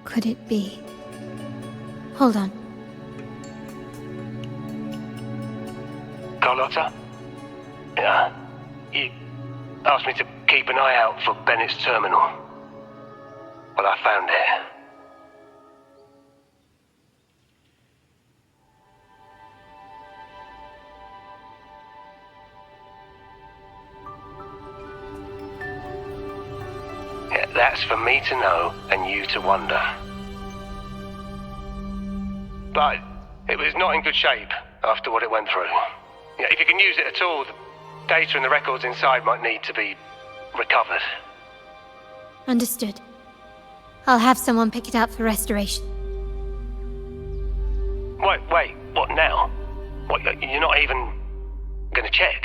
S4: Could it be? Hold on.
S8: Carlotta? Yeah. You asked me to keep an eye out for Bennett's terminal. Well, I found it. Yeah, that's for me to know and you to wonder. But it was not in good shape after what it went through. Yeah, if you can use it at all, the data and the records inside might need to be recovered.
S4: Understood. I'll have someone pick it up for restoration.
S8: Wait, what now? What, you're not even gonna check?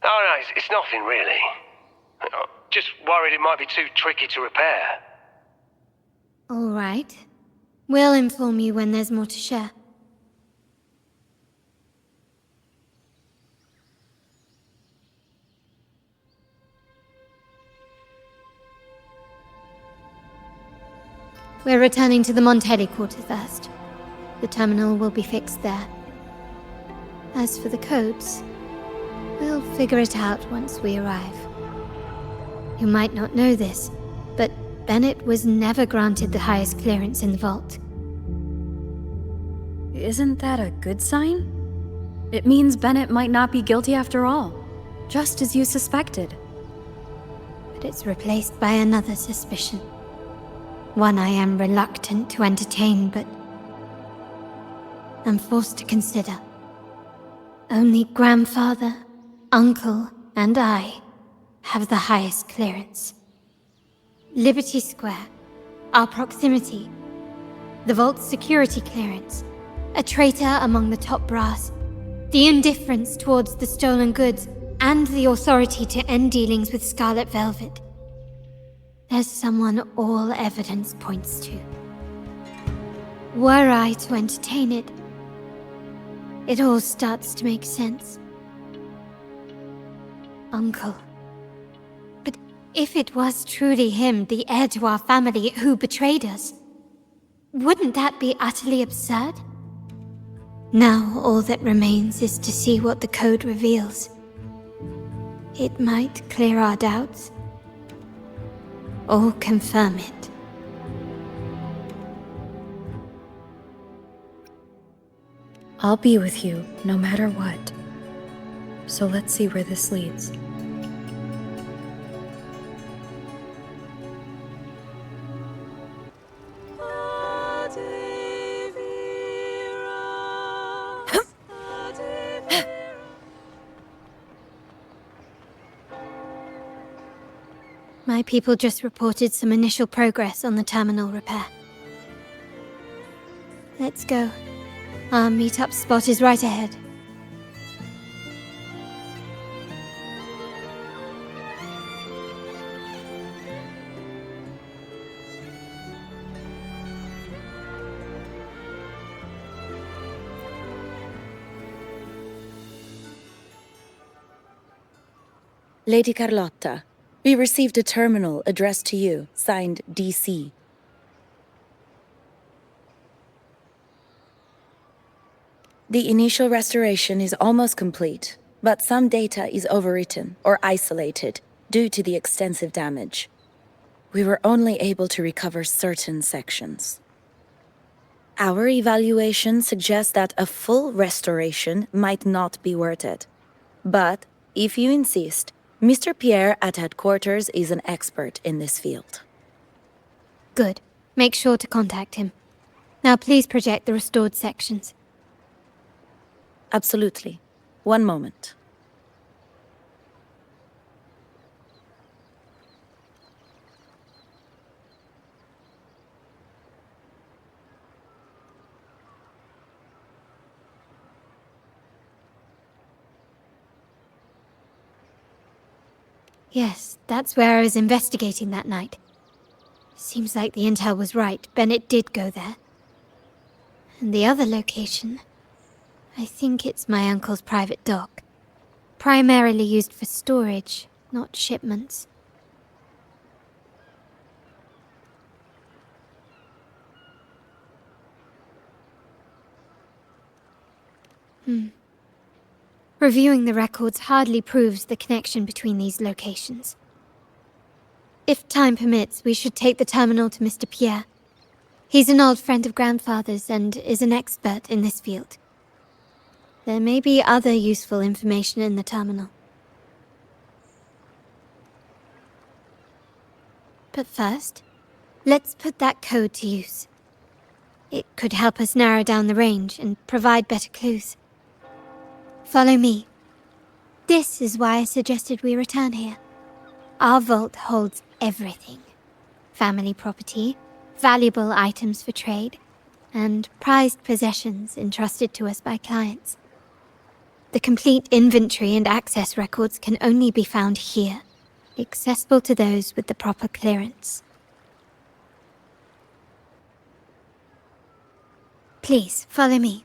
S8: Oh no, it's nothing really. Just worried it might be too tricky to repair.
S4: All right. We'll inform you when there's more to share. We're returning to the Montags quarter first. The terminal will be fixed there. As for the codes, figure it out once we arrive. You might not know this, but Bennett was never granted the highest clearance in the vault.
S1: Isn't that a good sign? It means Bennett might not be guilty after all, just as you suspected.
S4: But it's replaced by another suspicion. One I am reluctant to entertain, but I'm forced to consider. Only grandfather, uncle, and I have the highest clearance. Liberty Square, our proximity, the vault's security clearance, a traitor among the top brass, the indifference towards the stolen goods, and the authority to end dealings with Scarlet Velvet. There's someone all evidence points to. Were I to entertain it, it all starts to make sense. Uncle. But if it was truly him, the heir to our family, who betrayed us, wouldn't that be utterly absurd? Now all that remains is to see what the code reveals. It might clear our doubts, or confirm it.
S1: I'll be with you, no matter what. So let's see where this leads.
S4: My people just reported some initial progress on the terminal repair. Let's go. Our meet-up spot is right ahead.
S12: Lady Carlotta, we received a terminal addressed to you, signed DC. The initial restoration is almost complete, but some data is overwritten or isolated due to the extensive damage. We were only able to recover certain sections. Our evaluation suggests that a full restoration might not be worth it. But, if you insist, Mr. Pierre at headquarters is an expert in this field.
S4: Good. Make sure to contact him. Now please project the restored sections.
S12: Absolutely. One moment.
S4: Yes, that's where I was investigating that night. Seems like the intel was right. Bennett did go there. And the other location, I think it's my uncle's private dock. Primarily used for storage, not shipments. Reviewing the records hardly proves the connection between these locations. If time permits, we should take the terminal to Mr. Pierre. He's an old friend of grandfather's and is an expert in this field. There may be other useful information in the terminal. But first, let's put that code to use. It could help us narrow down the range and provide better clues. Follow me. This is why I suggested we return here. Our vault holds everything. Family property, valuable items for trade, and prized possessions entrusted to us by clients. The complete inventory and access records can only be found here, accessible to those with the proper clearance. Please, follow me.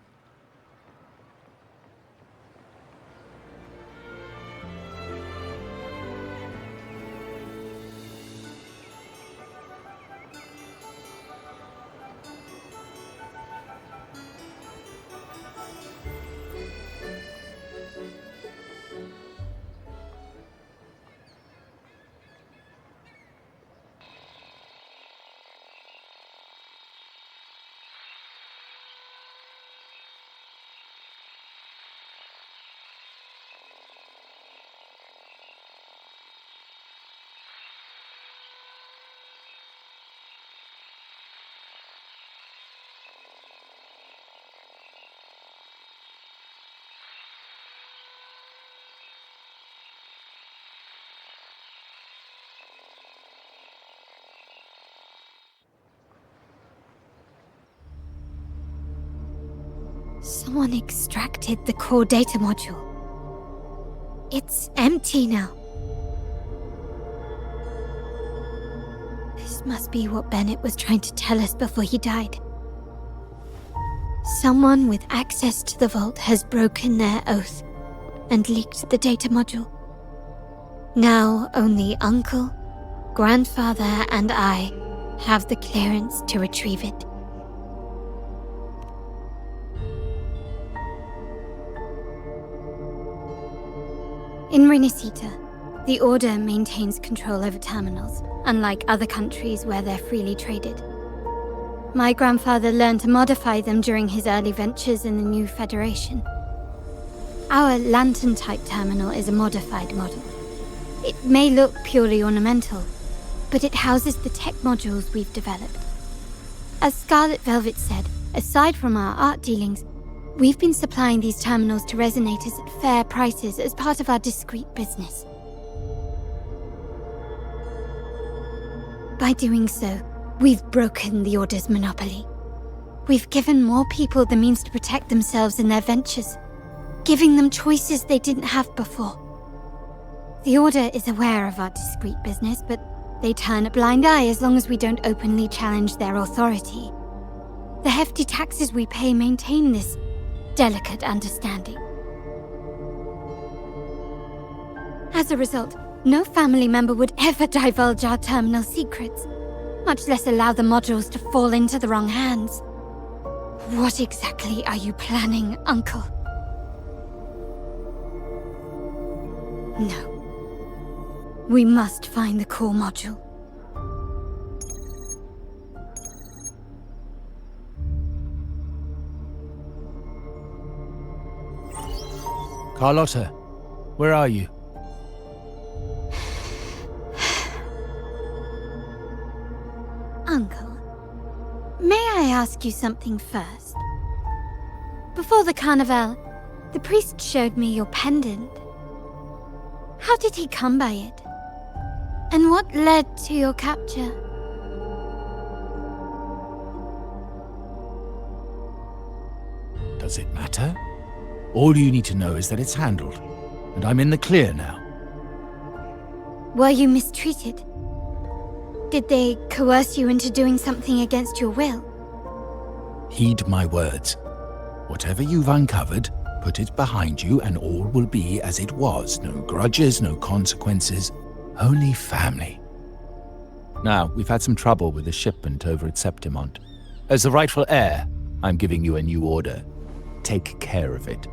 S4: Someone extracted the core data module. It's empty now. This must be what Bennett was trying to tell us before he died. Someone with access to the vault has broken their oath and leaked the data module. Now only Uncle, Grandfather, and I have the clearance to retrieve it. In Renesita, the Order maintains control over terminals, unlike other countries where they're freely traded. My grandfather learned to modify them during his early ventures in the new Federation. Our lantern-type terminal is a modified model. It may look purely ornamental, but it houses the tech modules we've developed. As Scarlet Velvet said, aside from our art dealings, we've been supplying these terminals to resonators at fair prices as part of our discreet business. By doing so, we've broken the Order's monopoly. We've given more people the means to protect themselves in their ventures, giving them choices they didn't have before. The Order is aware of our discreet business, but they turn a blind eye as long as we don't openly challenge their authority. The hefty taxes we pay maintain this delicate understanding. As a result, no family member would ever divulge our terminal secrets, much less allow the modules to fall into the wrong hands. What exactly are you planning, Uncle? No. We must find the core module.
S2: Carlotta, where are you?
S4: Uncle, may I ask you something first? Before the carnival, the priest showed me your pendant. How did he come by it? And what led to your capture?
S2: Does it matter? All you need to know is that it's handled, and I'm in the clear now.
S4: Were you mistreated? Did they coerce you into doing something against your will?
S2: Heed my words. Whatever you've uncovered, put it behind you and all will be as it was. No grudges, no consequences, only family. Now, we've had some trouble with the shipment over at Septimont. As the rightful heir, I'm giving you a new order. Take care of it.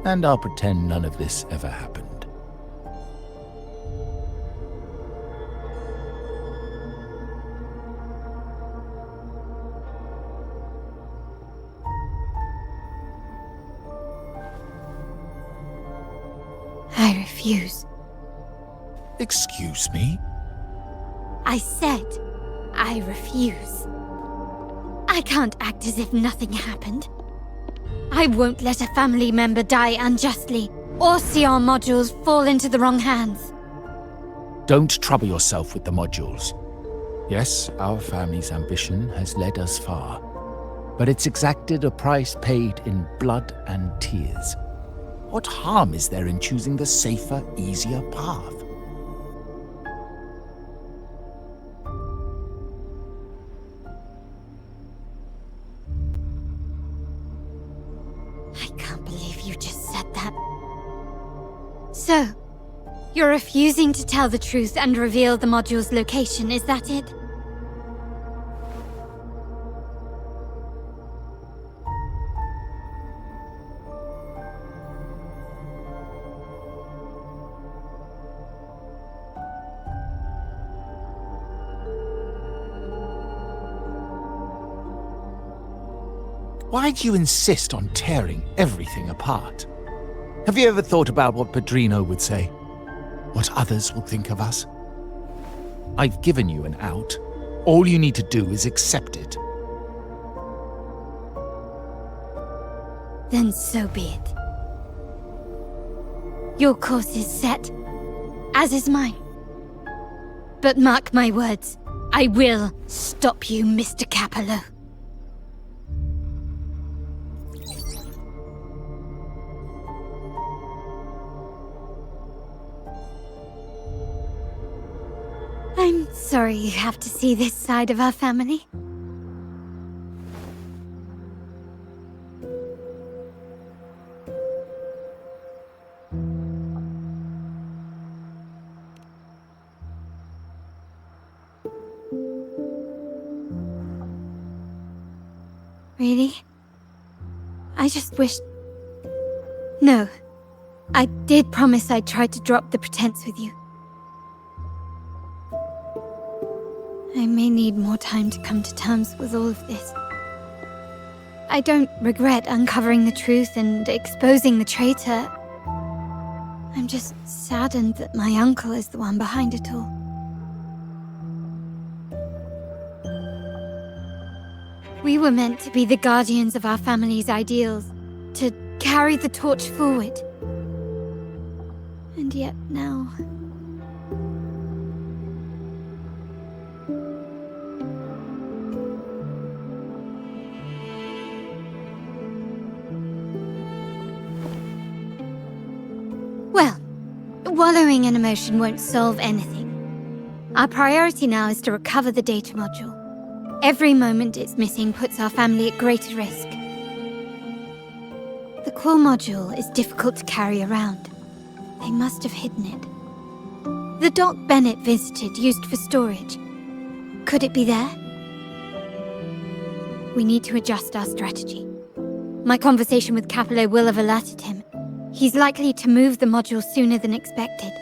S2: And I'll pretend none of this ever happened.
S4: I refuse.
S2: Excuse me?
S4: I said I refuse. I can't act as if nothing happened. I won't let a family member die unjustly, or see our modules fall into the wrong hands.
S2: Don't trouble yourself with the modules. Yes, our family's ambition has led us far, but it's exacted a price paid in blood and tears. What harm is there in choosing the safer, easier path?
S4: I can't believe you just said that. So, you're refusing to tell the truth and reveal the module's location, is that it?
S2: Why do you insist on tearing everything apart? Have you ever thought about what Padrino would say? What others will think of us? I've given you an out. All you need to do is accept it.
S4: Then so be it. Your course is set, as is mine. But mark my words, I will stop you, Mr. Capello. Sorry you have to see this side of our family. Really? I just wished... No. I did promise I'd try to drop the pretense with you. I may need more time to come to terms with all of this. I don't regret uncovering the truth and exposing the traitor. I'm just saddened that my uncle is the one behind it all. We were meant to be the guardians of our family's ideals, to carry the torch forward. And yet now... Well, wallowing in emotion won't solve anything. Our priority now is to recover the data module. Every moment it's missing puts our family at greater risk. The core module is difficult to carry around. They must have hidden it. The dock Bennett visited used for storage. Could it be there? We need to adjust our strategy. My conversation with Capello will have alerted him. He's likely to move the module sooner than expected.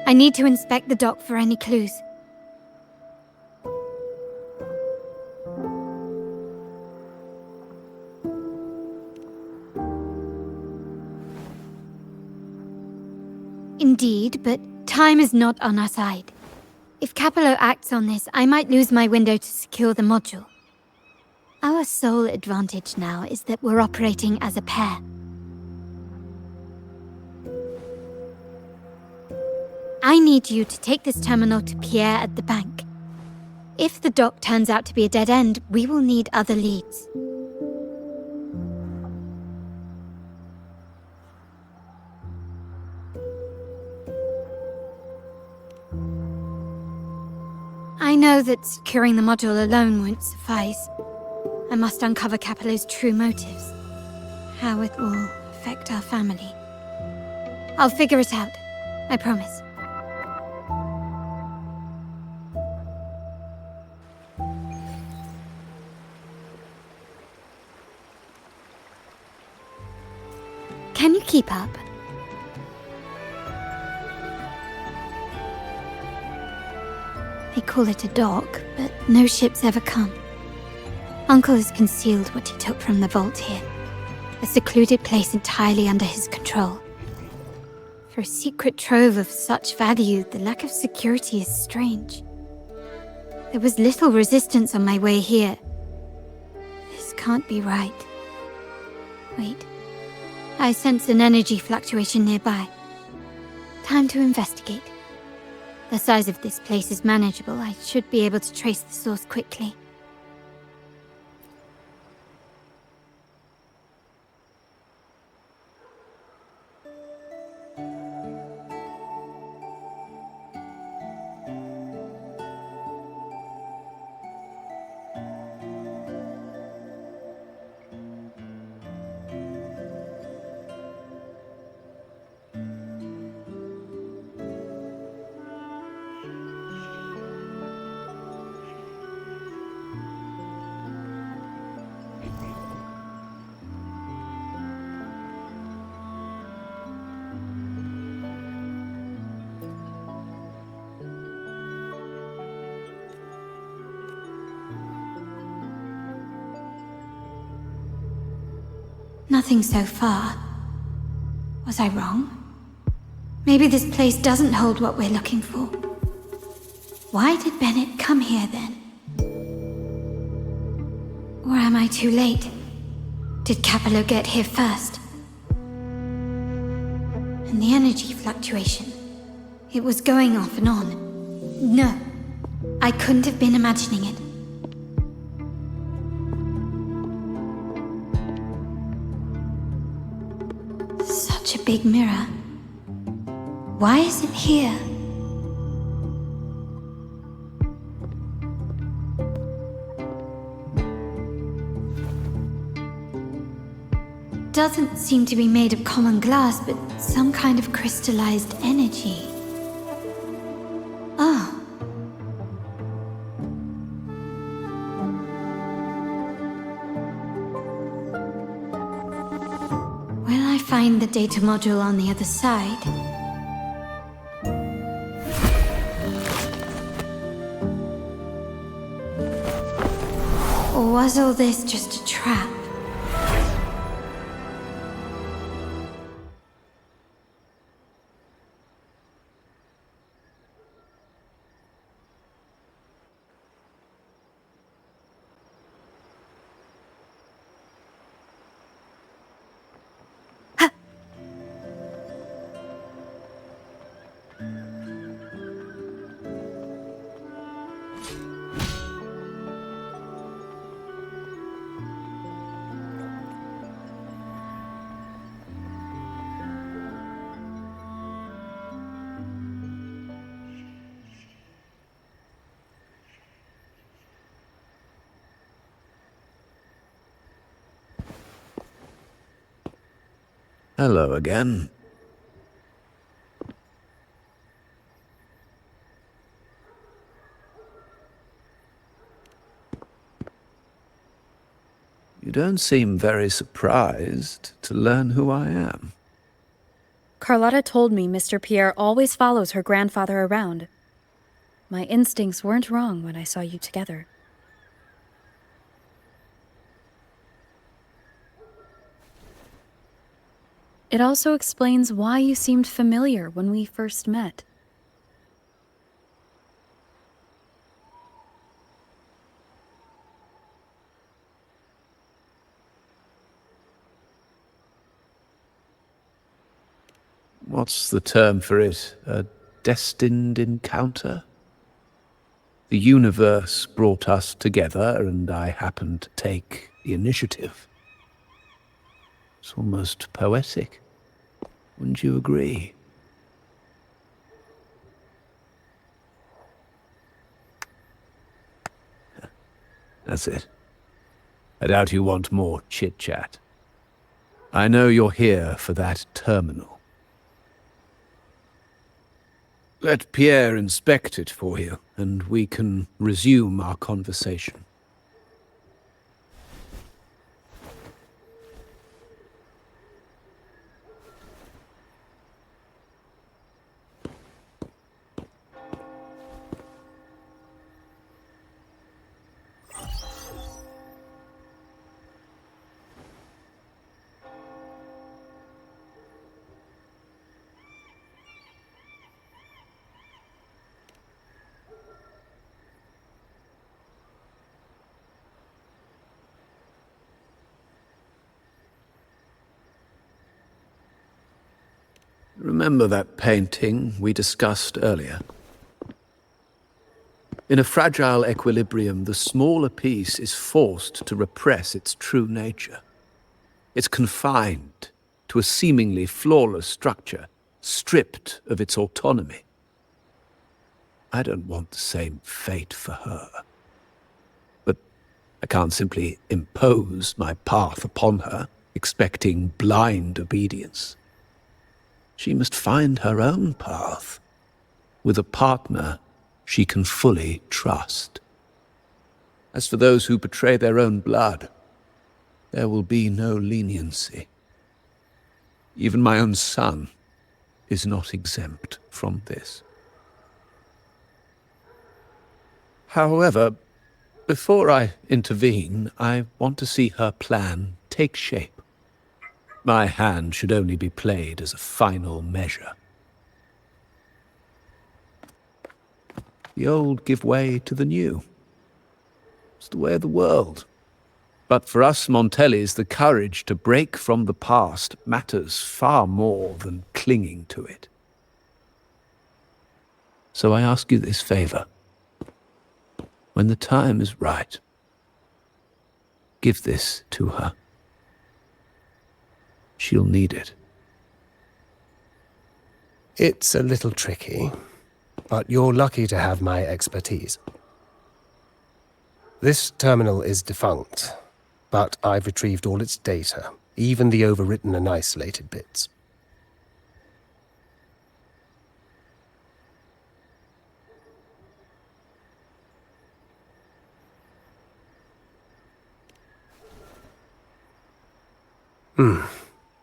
S4: I need to inspect the dock for any clues. Indeed, but time is not on our side. If Capello acts on this, I might lose my window to secure the module. Our sole advantage now is that we're operating as a pair. I need you to take this terminal to Pierre at the bank. If the dock turns out to be a dead end, we will need other leads. I know that securing the module alone won't suffice. I must uncover Capello's true motives. How it will affect our family. I'll figure it out. I promise. Can you keep up? They call it a dock, but no ships ever come. Uncle has concealed what he took from the vault here. A secluded place entirely under his control. For a secret trove of such value, the lack of security is strange. There was little resistance on my way here. This can't be right. Wait. I sense an energy fluctuation nearby. Time to investigate. The size of this place is manageable. I should be able to trace the source quickly. Nothing so far. Was I wrong? Maybe this place doesn't hold what we're looking for. Why did Bennett come here then? Or am I too late? Did Capello get here first? And the energy fluctuation. It was going off and on. No, I couldn't have been imagining it. Such a big mirror. Why is it here? doesn't seem to be made of common glass, but some kind of crystallized energy. Oh. Will I find the data module on the other side? Or was all this just a trap?
S5: Hello again. You don't seem very surprised to learn who I am.
S1: Carlotta told me Mr. Pierre always follows her grandfather around. My instincts weren't wrong when I saw you together. It also explains why you seemed familiar when we first met.
S5: What's the term for it? A destined encounter? The universe brought us together, and I happened to take the initiative. It's almost poetic. Wouldn't you agree? That's it. I doubt you want more chit-chat. I know you're here for that terminal. Let Pierre inspect it for you, and we can resume our conversation. Remember that painting we discussed earlier? In a fragile equilibrium, the smaller piece is forced to repress its true nature. It's confined to a seemingly flawless structure, stripped of its autonomy. I don't want the same fate for her. But I can't simply impose my path upon her, expecting blind obedience. She must find her own path, with a partner she can fully trust. As for those who betray their own blood, there will be no leniency. Even my own son is not exempt from this. However, before I intervene, I want to see her plan take shape. My hand should only be played as a final measure. The old give way to the new. It's the way of the world. But for us Montellis, the courage to break from the past matters far more than clinging to it. So I ask you this favor. When the time is right, give this to her. She'll need it.
S8: It's a little tricky, but you're lucky to have my expertise. This terminal is defunct, but I've retrieved all its data, even the overwritten and isolated bits.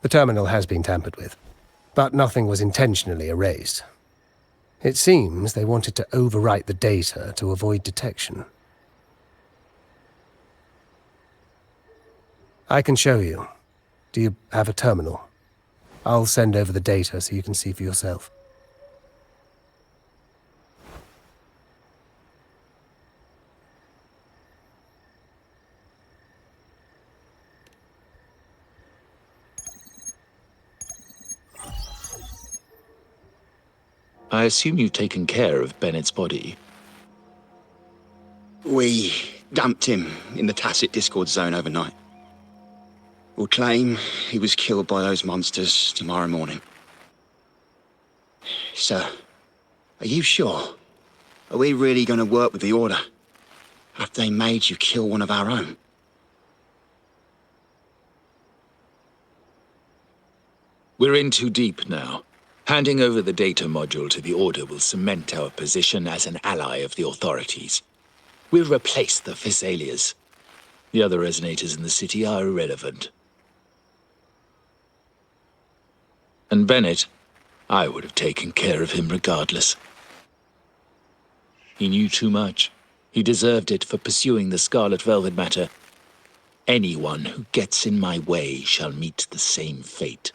S8: The terminal has been tampered with, but nothing was intentionally erased. It seems they wanted to overwrite the data to avoid detection. I can show you. Do you have a terminal? I'll send over the data so you can see for yourself.
S2: I assume you've taken care of Bennett's body.
S15: We dumped him in the tacit Discord zone overnight. We'll claim he was killed by those monsters tomorrow morning. Sir, are you sure? Are we really going to work with the Order after they made you kill one of our own?
S2: We're in too deep now. Handing over the data module to the Order will cement our position as an ally of the authorities. We'll replace the Physaelias. The other resonators in the city are irrelevant. And Bennett, I would have taken care of him regardless. He knew too much. He deserved it for pursuing the Scarlet Velvet matter. Anyone who gets in my way shall meet the same fate.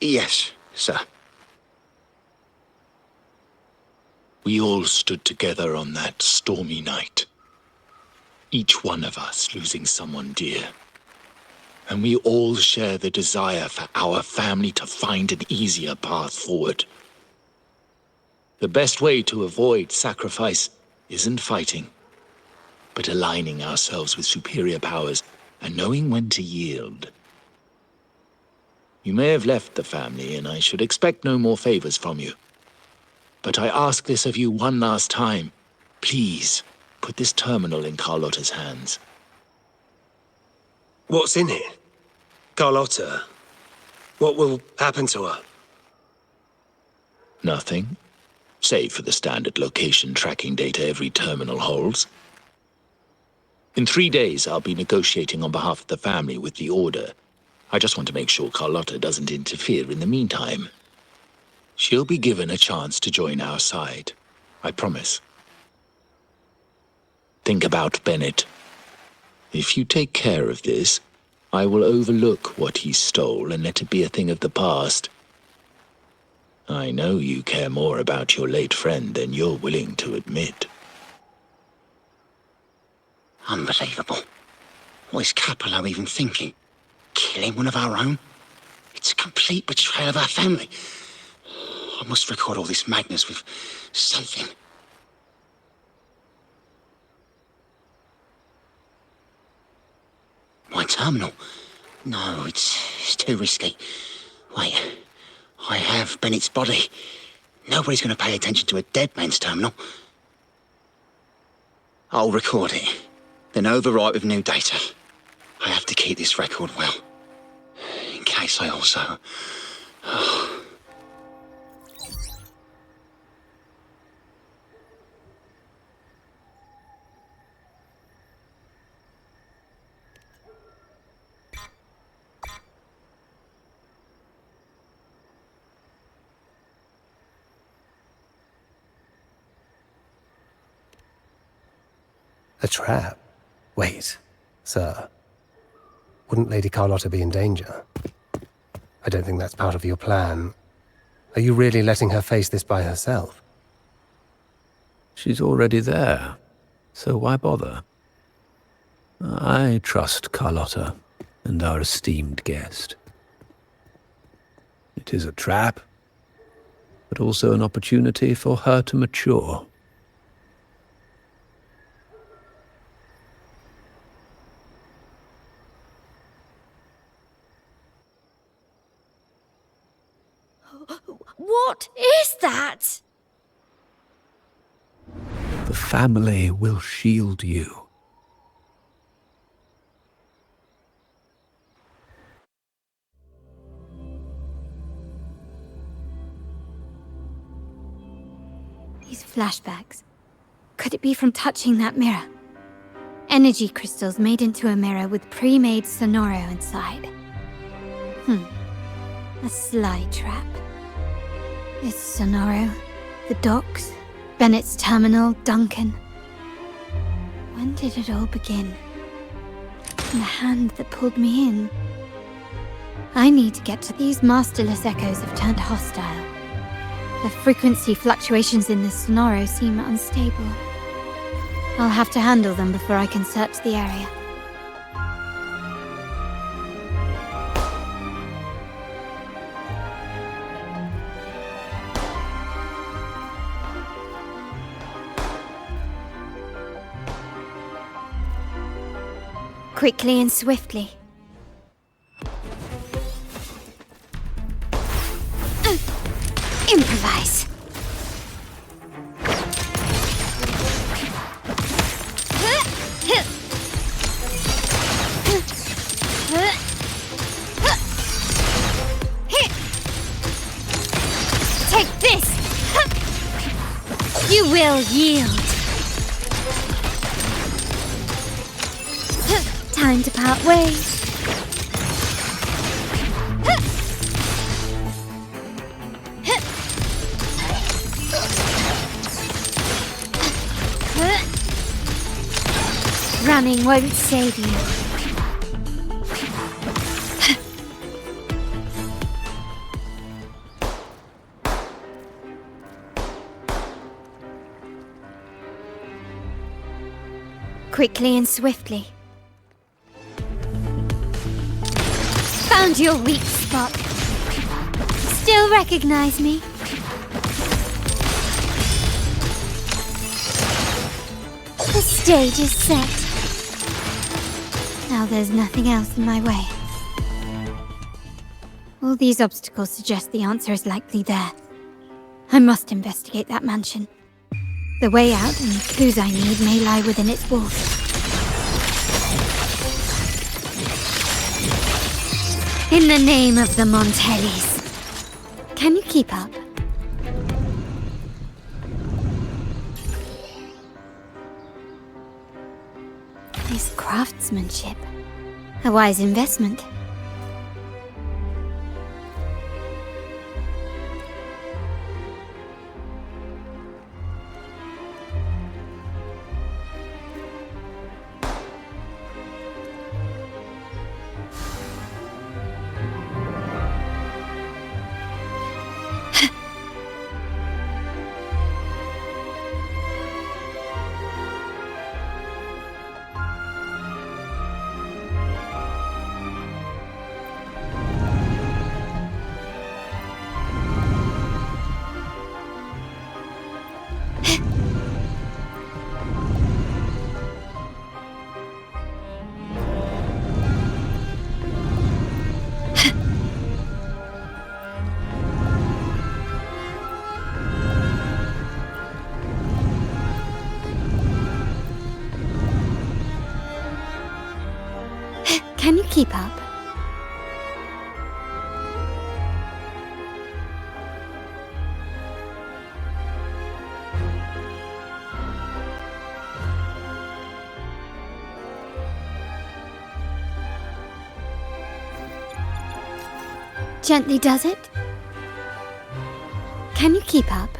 S15: Yes, sir.
S2: We all stood together on that stormy night. Each one of us losing someone dear. And we all share the desire for our family to find an easier path forward. The best way to avoid sacrifice isn't fighting, but aligning ourselves with superior powers and knowing when to yield. You may have left the family, and I should expect no more favors from you. But I ask this of you one last time. Please, put this terminal in Carlotta's hands.
S8: What's in it? Carlotta? What will happen to her?
S2: Nothing, save for the standard location tracking data every terminal holds. In 3 days, I'll be negotiating on behalf of the family with the Order. I just want to make sure Carlotta doesn't interfere in the meantime. She'll be given a chance to join our side. I promise. Think about Bennett. If you take care of this, I will overlook what he stole and let it be a thing of the past. I know you care more about your late friend than you're willing to admit.
S15: Unbelievable. What is Capello even thinking? Killing one of our own? It's a complete betrayal of our family. I must record all this madness with something. My terminal? No, it's too risky. Wait, I have Bennett's body. Nobody's going to pay attention to a dead man's terminal. I'll record it, then overwrite with new data. I have to keep this record well, in case I also...
S8: A trap? Wait, sir. Wouldn't Lady Carlotta be in danger? I don't think that's part of your plan. Are you really letting her face this by herself?
S5: She's already there, so why bother? I trust Carlotta and our esteemed guest. It is a trap, but also an opportunity for her to mature.
S10: What is that?
S5: The family will shield you.
S4: flashbacks. Could it be from touching that mirror? Energy crystals made into a mirror with pre-made Sonoro inside. A sly trap. Is Sonoro, the docks, Bennett's terminal, Duncan. When did it all begin? And the hand that pulled me in. I need to get to these masterless echoes have turned hostile. The frequency fluctuations in the Sonoro seem unstable. I'll have to handle them before I can search the area. Quickly and swiftly. Improvise.
S3: Take this! You will yield.
S4: Time to part ways. Running won't save you. Quickly and swiftly.
S3: Found your weak spot.
S4: Still recognize me? The stage is set. Now there's nothing else in my way. All these obstacles suggest the answer is likely there. I must investigate that mansion. The way out and the clues I need may lie within its walls. In the name of the Montags. Can you keep up? This craftsmanship. A wise investment. Can you keep up? Gently does it? Can you keep up?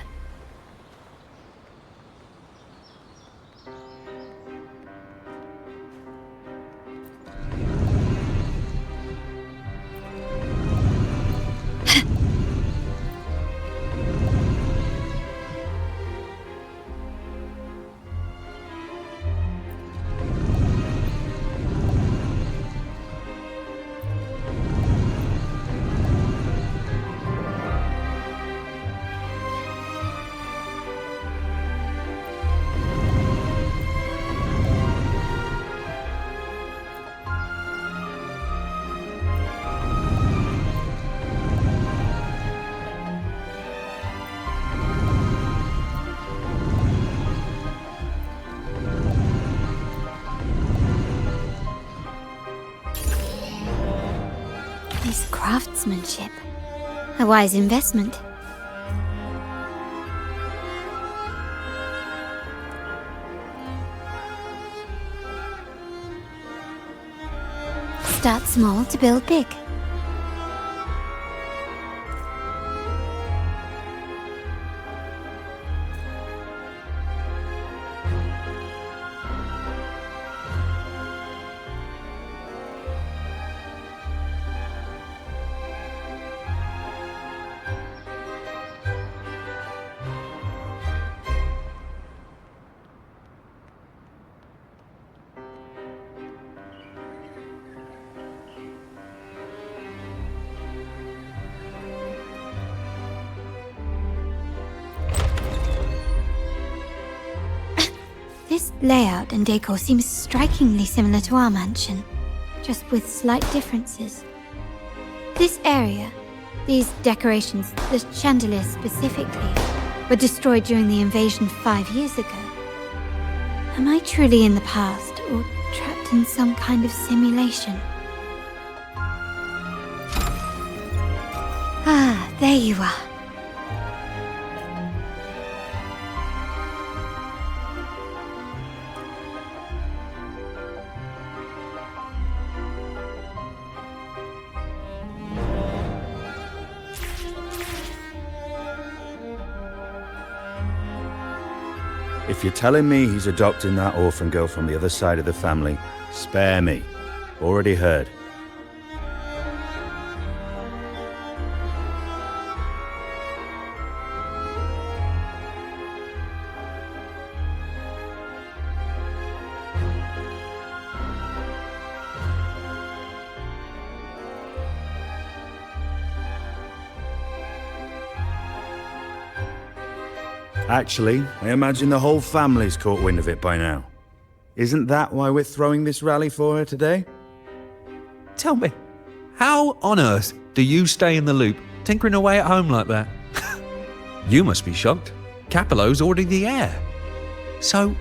S4: This craftsmanship. A wise investment. Start small to build big. This layout and decor seems strikingly similar to our mansion, just with slight differences. This area, these decorations, the chandelier specifically, were destroyed during the invasion 5 years ago. Am I truly in the past, or trapped in some kind of simulation? Ah, there you are.
S16: If you're telling me he's adopting that orphan girl from the other side of the family, spare me. Already heard. Actually, I imagine the whole family's caught wind of it by now. Isn't that why we're throwing this rally for her today?
S6: Tell me, how on earth do you stay in the loop, tinkering away at home like that? You must be shocked. Capello's already the heir. So,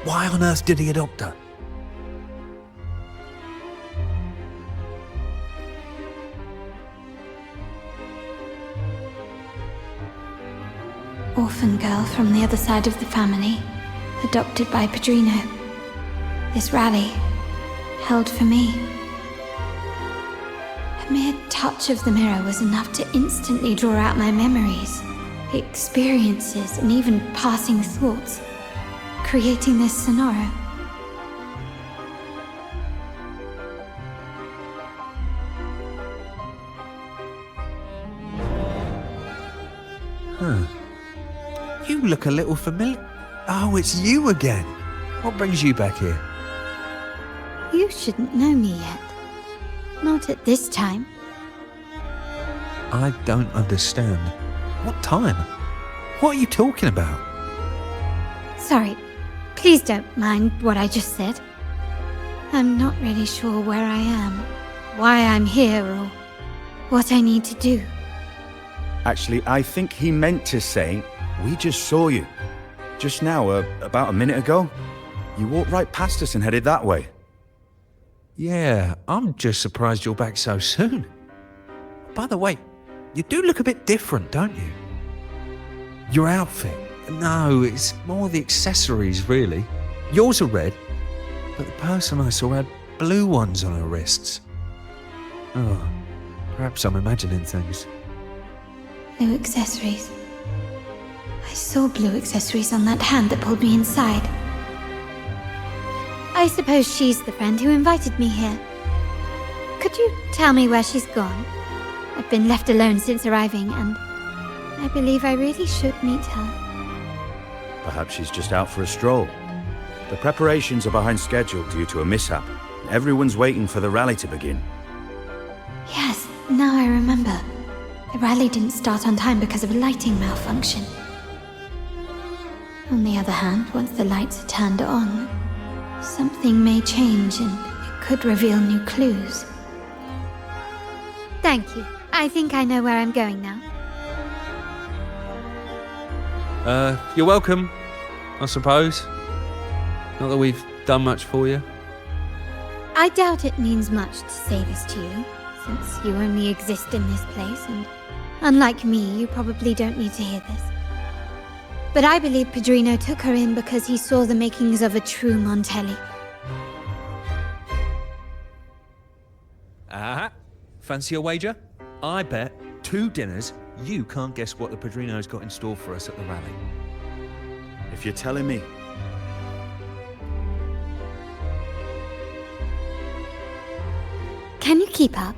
S6: why on earth did he adopt her?
S4: Orphan girl from the other side of the family, adopted by Padrino. This rally, held for me. A mere touch of the mirror was enough to instantly draw out my memories, experiences, and even passing thoughts, creating this scenario.
S6: Huh. You look a little familiar. Oh, it's you again. What brings you back here?
S4: You shouldn't know me yet. Not at this time.
S6: I don't understand. What time? What are you talking about?
S4: Sorry, please don't mind what I just said. I'm not really sure where I am, why I'm here, or what I need to do.
S16: Actually, I think he meant to say, we just saw you. Just now, about a minute ago. You walked right past us and headed that way.
S6: Yeah, I'm just surprised you're back so soon. By the way, you do look a bit different, don't you? Your outfit. No, it's more the accessories, really. Yours are red, but the person I saw had blue ones on her wrists. Oh, perhaps I'm imagining things.
S4: Blue accessories. I saw blue accessories on that hand that pulled me inside. I suppose she's the friend who invited me here. Could you tell me where she's gone? I've been left alone since arriving, and I believe I really should meet her.
S16: Perhaps she's just out for a stroll. The preparations are behind schedule due to a mishap. Everyone's waiting for the rally to begin.
S4: Yes, now I remember. The rally didn't start on time because of a lighting malfunction. On the other hand, once the lights are turned on, something may change and it could reveal new clues. Thank you. I think I know where I'm going now.
S6: You're welcome, I suppose. Not that we've done much for you.
S4: I doubt it means much to say this to you, since you only exist in this place, and unlike me, you probably don't need to hear this. But I believe Padrino took her in because he saw the makings of a true Montelli.
S17: Fancy a wager? I bet 2 dinners you can't guess what the Padrino's got in store for us at the rally.
S16: If you're telling me.
S4: Can you keep up?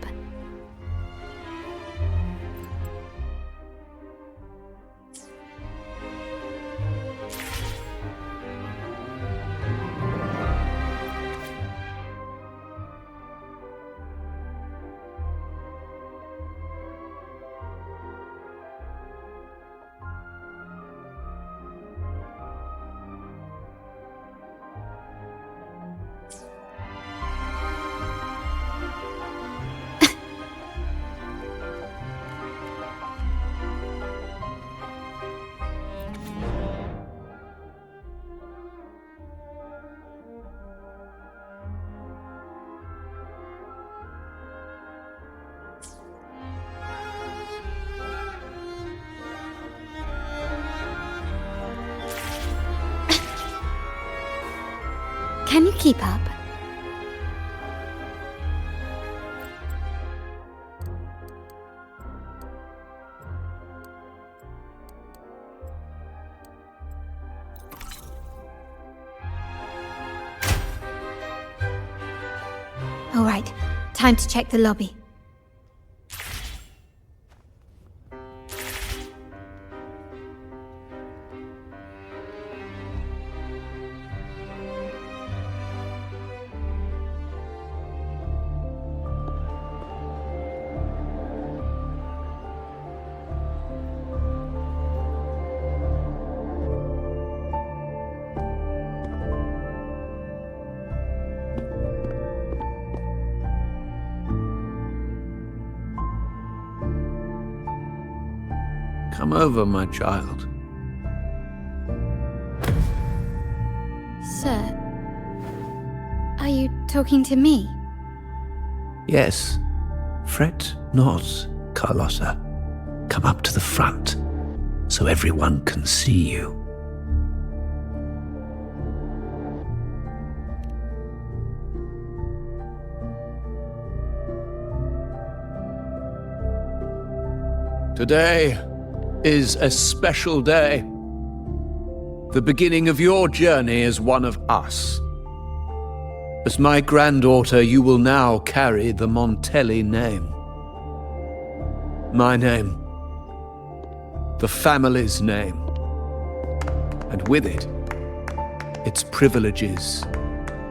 S4: Can you keep up? All right, time to check the lobby.
S5: Come over, my child.
S4: Sir, are you talking to me?
S5: Yes. Fret not, Carlotta. Come up to the front, so everyone can see you. Today is a special day. The beginning of your journey as one of us. As my granddaughter, you will now carry the Montelli name. My name. The family's name. And with it, its privileges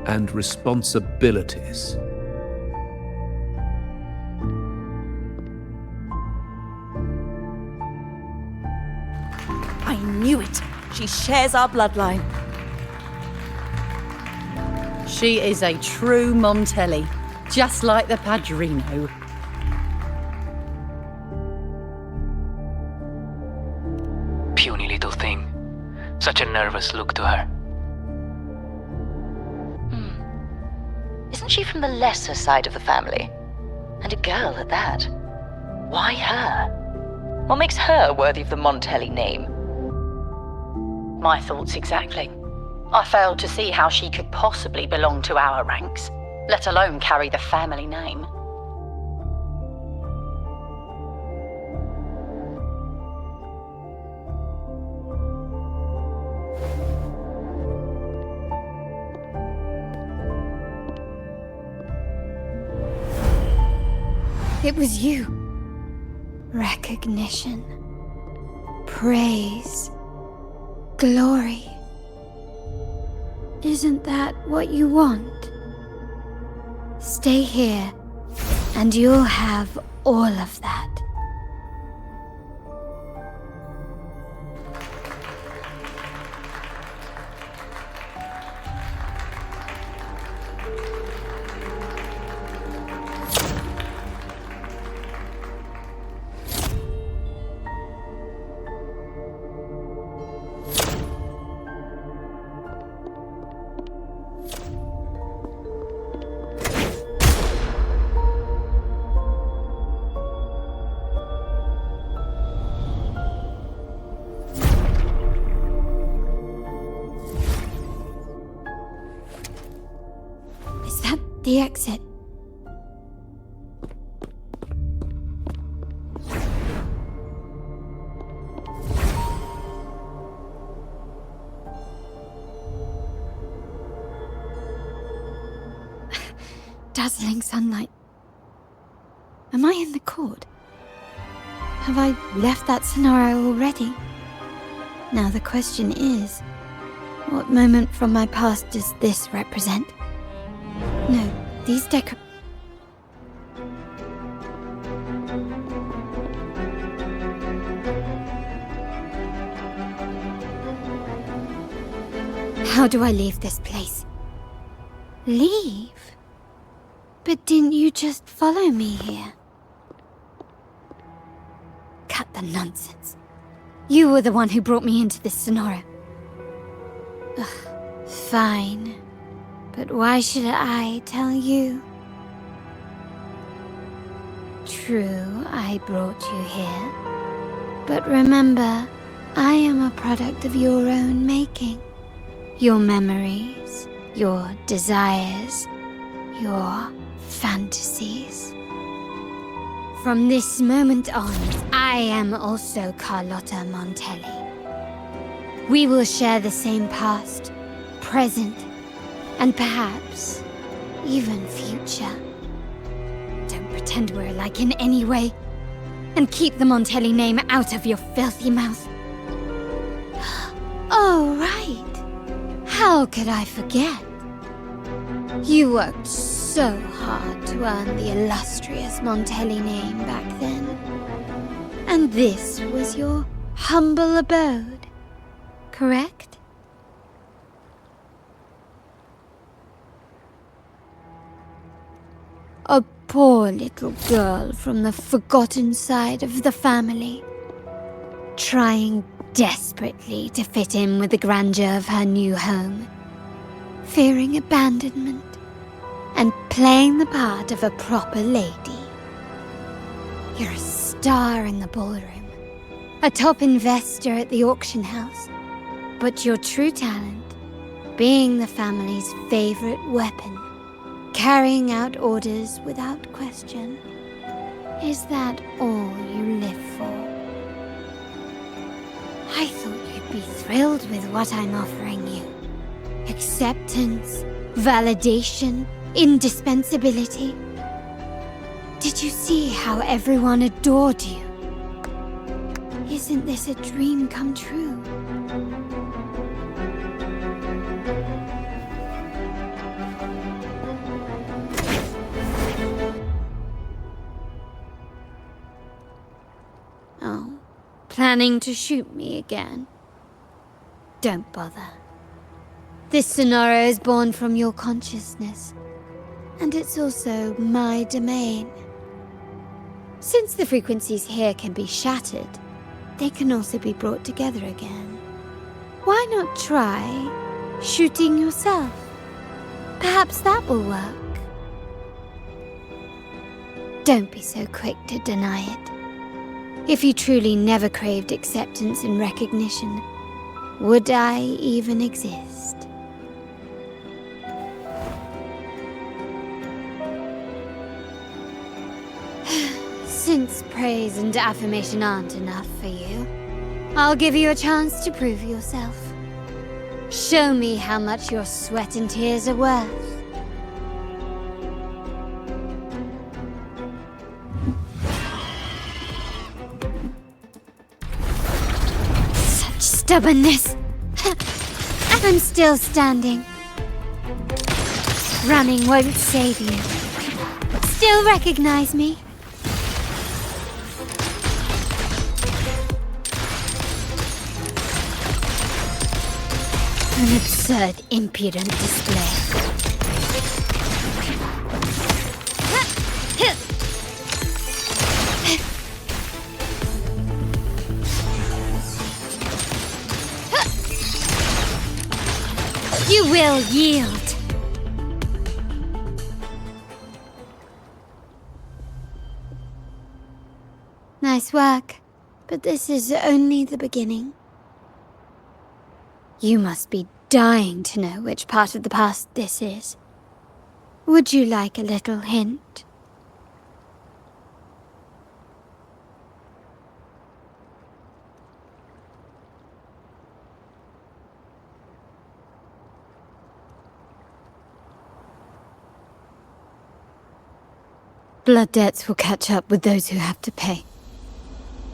S5: and responsibilities.
S12: I knew it. She shares our bloodline.
S18: She is a true Montelli, just like the Padrino.
S19: Puny little thing. Such a nervous look to her.
S20: Isn't she from the lesser side of the family? And a girl at that. Why her? What makes her worthy of the Montelli name?
S18: My thoughts exactly. I failed to see how she could possibly belong to our ranks, let alone carry the family name.
S4: It was you. Recognition. Praise. Glory. Isn't that what you want? Stay here, and you'll have all of that. The exit. dazzling sunlight. Am I in the court? Have I left that scenario already? Now the question is, what moment from my past does this represent? No, these How do I leave this place? Leave? But didn't you just follow me here? Cut the nonsense. You were the one who brought me into this scenario. Ugh, fine. But why should I tell you? True, I brought you here. But remember, I am a product of your own making. Your memories, your desires, your fantasies. From this moment on, I am also Carlotta Montelli. We will share the same past, present, and perhaps even future. Don't pretend we're alike in any way, and keep the Montelli name out of your filthy mouth. Oh, right. How could I forget? You worked so hard to earn the illustrious Montelli name back then. And this was your humble abode, correct? A poor little girl from the forgotten side of the family, trying desperately to fit in with the grandeur of her new home, fearing abandonment, and playing the part of a proper lady. You're a star in the ballroom, a top investor at the auction house, but your true talent, being the family's favorite weapon, carrying out orders without question, is that all you live for? I thought you'd be thrilled with what I'm offering you. Acceptance, validation, indispensability. Did you see how everyone adored you? Isn't this a dream come true? Oh, planning to shoot me again? Don't bother. This scenario is born from your consciousness, and it's also my domain. Since the frequencies here can be shattered, they can also be brought together again. Why not try shooting yourself? Perhaps that will work. Don't be so quick to deny it. If you truly never craved acceptance and recognition, would I even exist? Since praise and affirmation aren't enough for you, I'll give you a chance to prove yourself. Show me how much your sweat and tears are worth. Such stubbornness. I'm still standing. Running won't save you. Still recognize me? An absurd, impudent display. You will yield. Nice work, but this is only the beginning. You must be dying to know which part of the past this is. Would you like a little hint? blood debts will catch up with those who have to pay.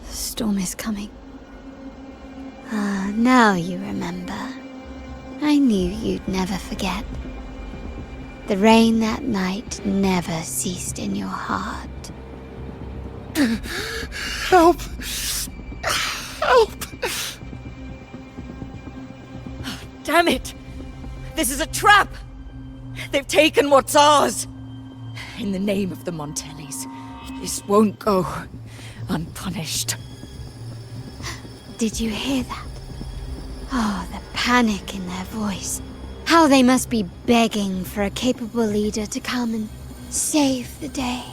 S4: The storm is coming. Ah, now you remember. I knew you'd never forget. The rain that night never ceased in your heart.
S13: Help! Help!
S12: Damn it! This is a trap! They've taken what's ours! In the name of the Montellis, this won't go unpunished.
S4: Did you hear that? Oh, the panic in their voice. How they must be begging for a capable leader to come and save the day.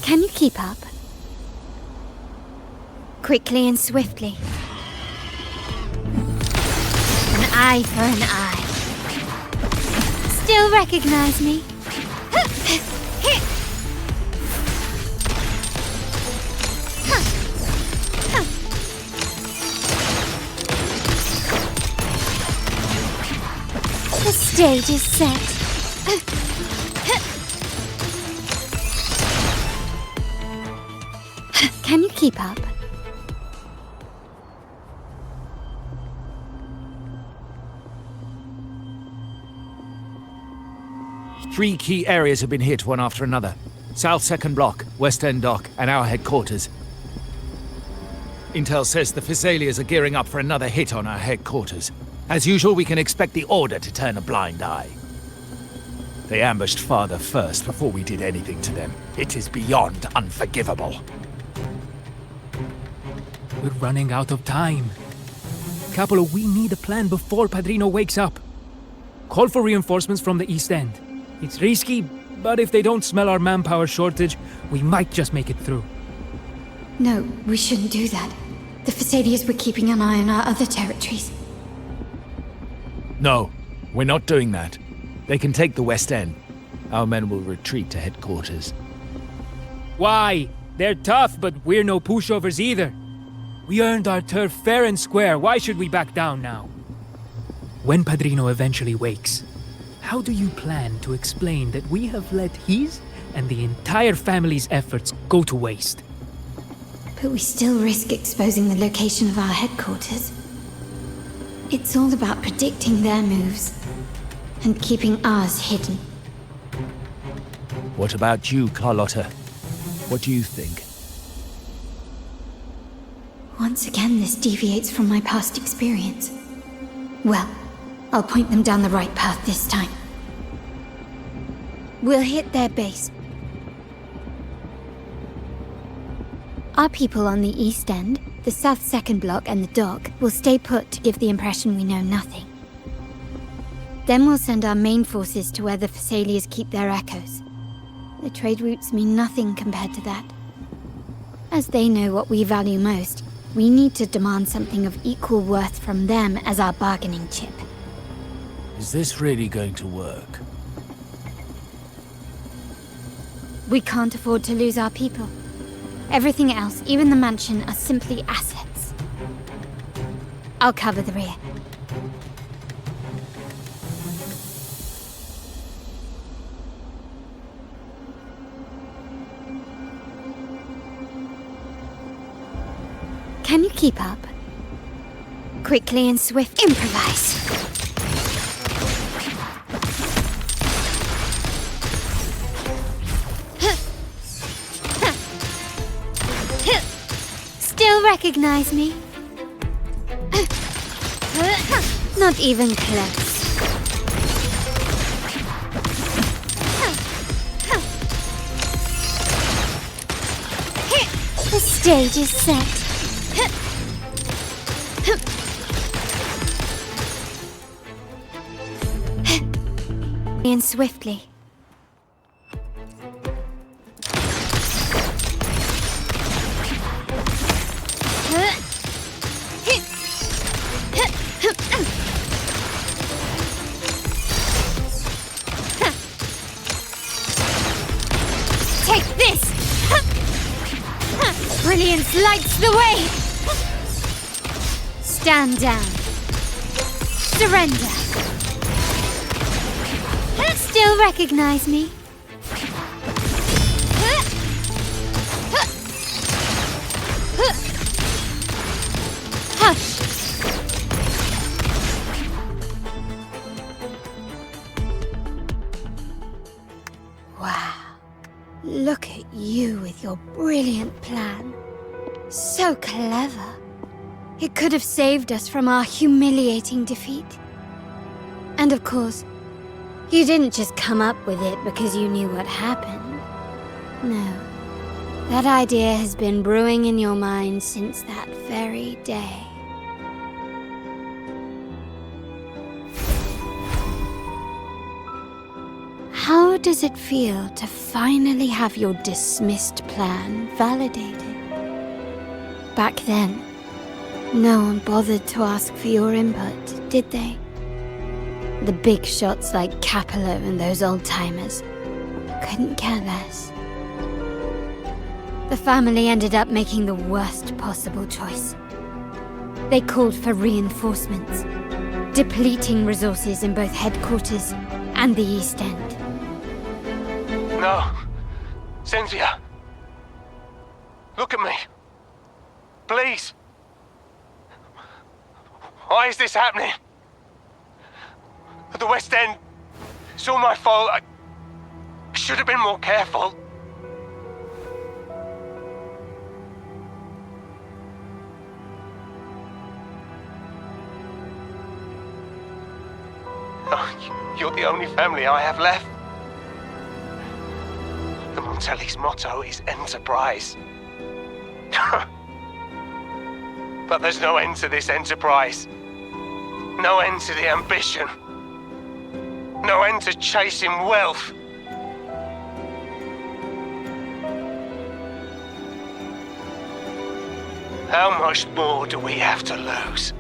S4: Can you keep up? Quickly and swiftly. An eye for an eye. Still recognize me? The stage is set. Can you keep up?
S2: Three key areas have been hit one after another. South 2nd Block, West End Dock, and our headquarters. Intel says the Thessalians are gearing up for another hit on our headquarters. As usual, we can expect the Order to turn a blind eye. They ambushed Father first before we did anything to them. It is beyond unforgivable.
S21: We're running out of time. Capolo, we need a plan before Padrino wakes up. Call for reinforcements from the East End. It's risky, but if they don't smell our manpower shortage, we might just make it through.
S4: No, we shouldn't do that. The Thessalians were keeping an eye on our other territories.
S2: No, we're not doing that. They can take the West End. Our men will retreat to headquarters.
S21: Why? They're tough, but we're no pushovers either. We earned our turf fair and square. Why should we back down now? When Padrino eventually wakes, how do you plan to explain that we have let his and the entire family's efforts go to waste?
S4: But we still risk exposing the location of our headquarters. It's all about predicting their moves and keeping ours hidden.
S2: What about you, Carlotta? What do you think?
S4: Once again, this deviates from my past experience. Well, I'll point them down the right path this time. We'll hit their base. Our people on the East End, the South 2nd Block and the Dock will stay put to give the impression we know nothing. Then we'll send our main forces to where the Thessalians keep their echoes. The trade routes mean nothing compared to that. As they know what we value most, we need to demand something of equal worth from them as our bargaining chip.
S2: Is this really going to work?
S4: We can't afford to lose our people. Everything else, even the mansion, are simply assets. I'll cover the rear. Can you keep up? Quickly and swift, improvise. Still recognize me? Not even close. The stage is set. And swiftly. Take this! Brilliance lights the way! Stand down. Surrender. Still recognize me? Hush. Wow. Look at you with your brilliant plan. So clever. It could have saved us from our humiliating defeat. And of course, you didn't just come up with it because you knew what happened. No. That idea has been brewing in your mind since that very day. How does it feel to finally have your dismissed plan validated? Back then, no one bothered to ask for your input, did they? The big shots like Capello and those old-timers couldn't care less. The family ended up making the worst possible choice. They called for reinforcements, depleting resources in both headquarters and the East End.
S8: No. Cynthia. Look at me. Please. Why is this happening? At the West End, it's all my fault. I should have been more careful. Oh, you're the only family I have left. The Montelli's motto is enterprise. But there's no end to this enterprise. No end to the ambition. No end to chasing wealth. How much more do we have to lose?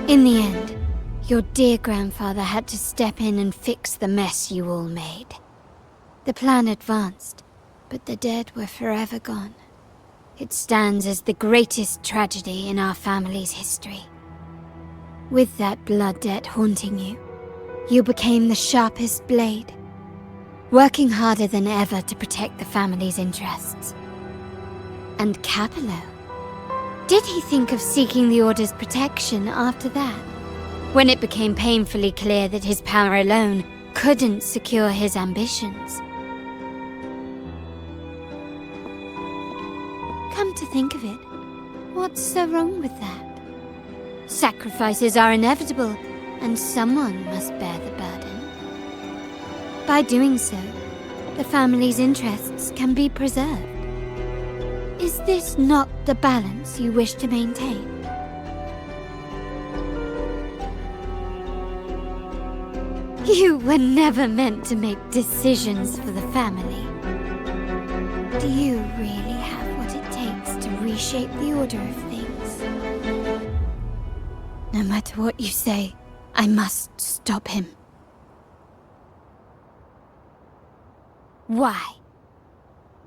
S4: In the end, your dear grandfather had to step in and fix the mess you all made. The plan advanced, but the dead were forever gone. It stands as the greatest tragedy in our family's history. With that blood debt haunting you, you became the sharpest blade, working harder than ever to protect the family's interests. And Capello? Did he think of seeking the Order's protection after that? When it became painfully clear that his power alone couldn't secure his ambitions. Come to think of it, what's so wrong with that? Sacrifices are inevitable, and someone must bear the burden. By doing so, the family's interests can be preserved. Is this not the balance you wish to maintain? You were never meant to make decisions for the family. Do you really have what it takes to reshape the order of things? No matter what you say, I must stop him. Why?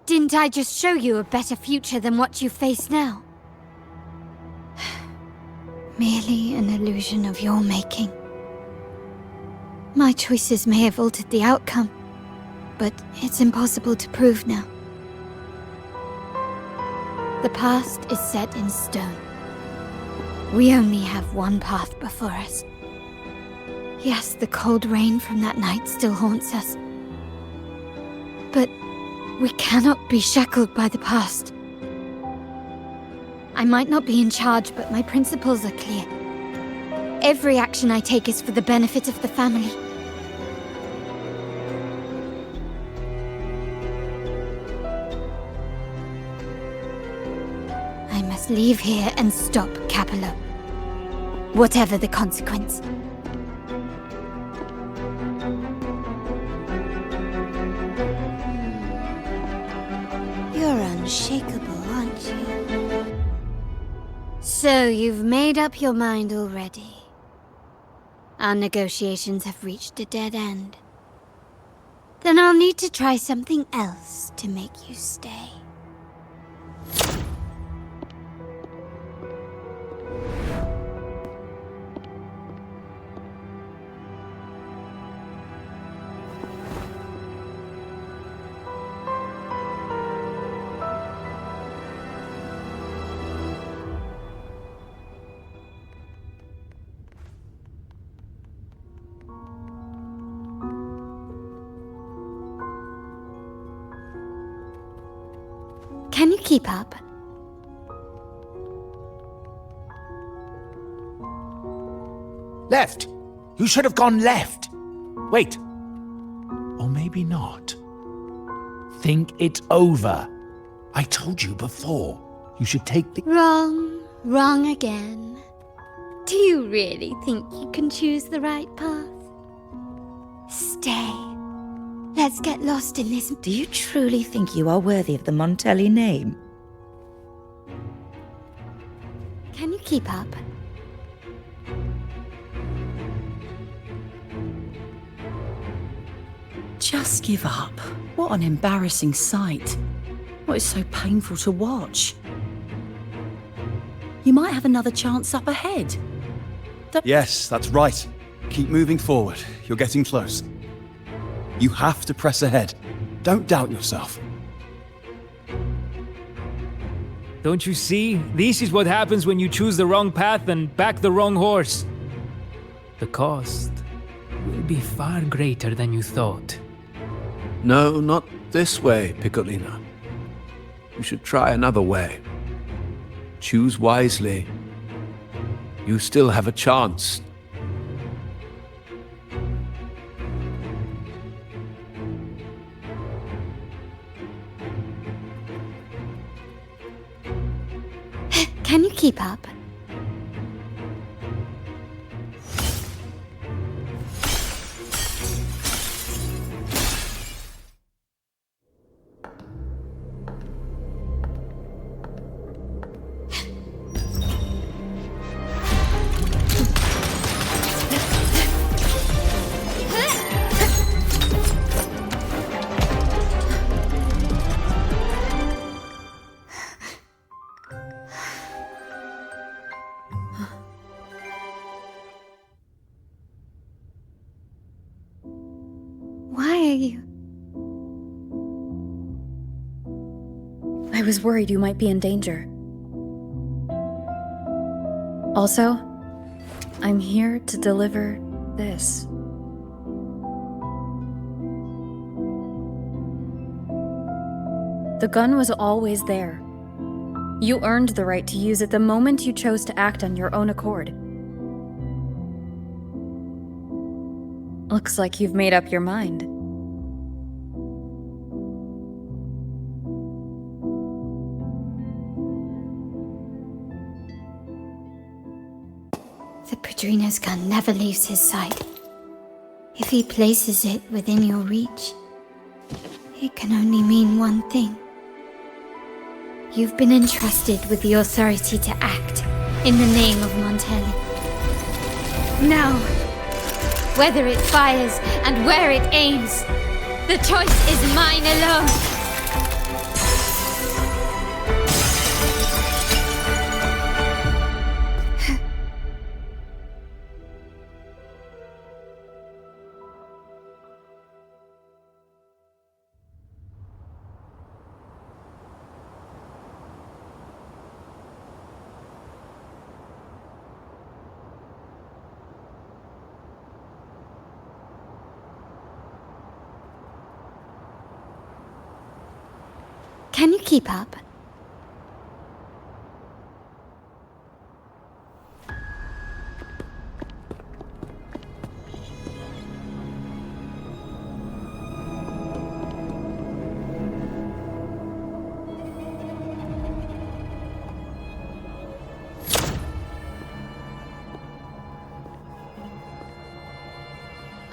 S4: Didn't I just show you a better future than what you face now? Merely an illusion of your making. My choices may have altered the outcome, but it's impossible to prove now. The past is set in stone. We only have one path before us. Yes, the cold rain from that night still haunts us. But we cannot be shackled by the past. I might not be in charge, but my principles are clear. Every action I take is for the benefit of the family. I must leave here and stop Capello. Whatever the consequence. You're unshakable, aren't you? So you've made up your mind already. Our negotiations have reached a dead end. Then I'll need to try something else to make you stay. Can you keep up?
S2: Left! You should have gone left! Wait. Or maybe not. Think it over. I told you before. You should take the...
S4: Wrong again. Do you really think you can choose the right path? Stay. Let's get lost in this.
S7: Do you truly think you are worthy of the Montelli name?
S4: Can you keep up?
S7: Just give up. What an embarrassing sight. What is so painful to watch? You might have another chance up ahead.
S16: Yes, that's right. Keep moving forward. You're getting close. You have to press ahead. Don't doubt yourself.
S21: Don't you see? This is what happens when you choose the wrong path and back the wrong horse. The cost will be far greater than you thought.
S5: No, not this way, Piccolina. You should try another way. Choose wisely. You still have a chance.
S4: Can you keep up? Why are you?
S1: I was worried you might be in danger. Also, I'm here to deliver this. The gun was always there. You earned the right to use it the moment you chose to act on your own accord. Looks like you've made up your mind.
S4: The Padrino's gun never leaves his side. If he places it within your reach, it can only mean one thing. You've been entrusted with the authority to act in the name of Montelli. Now, whether it fires and where it aims, the choice is mine alone. Can you keep up?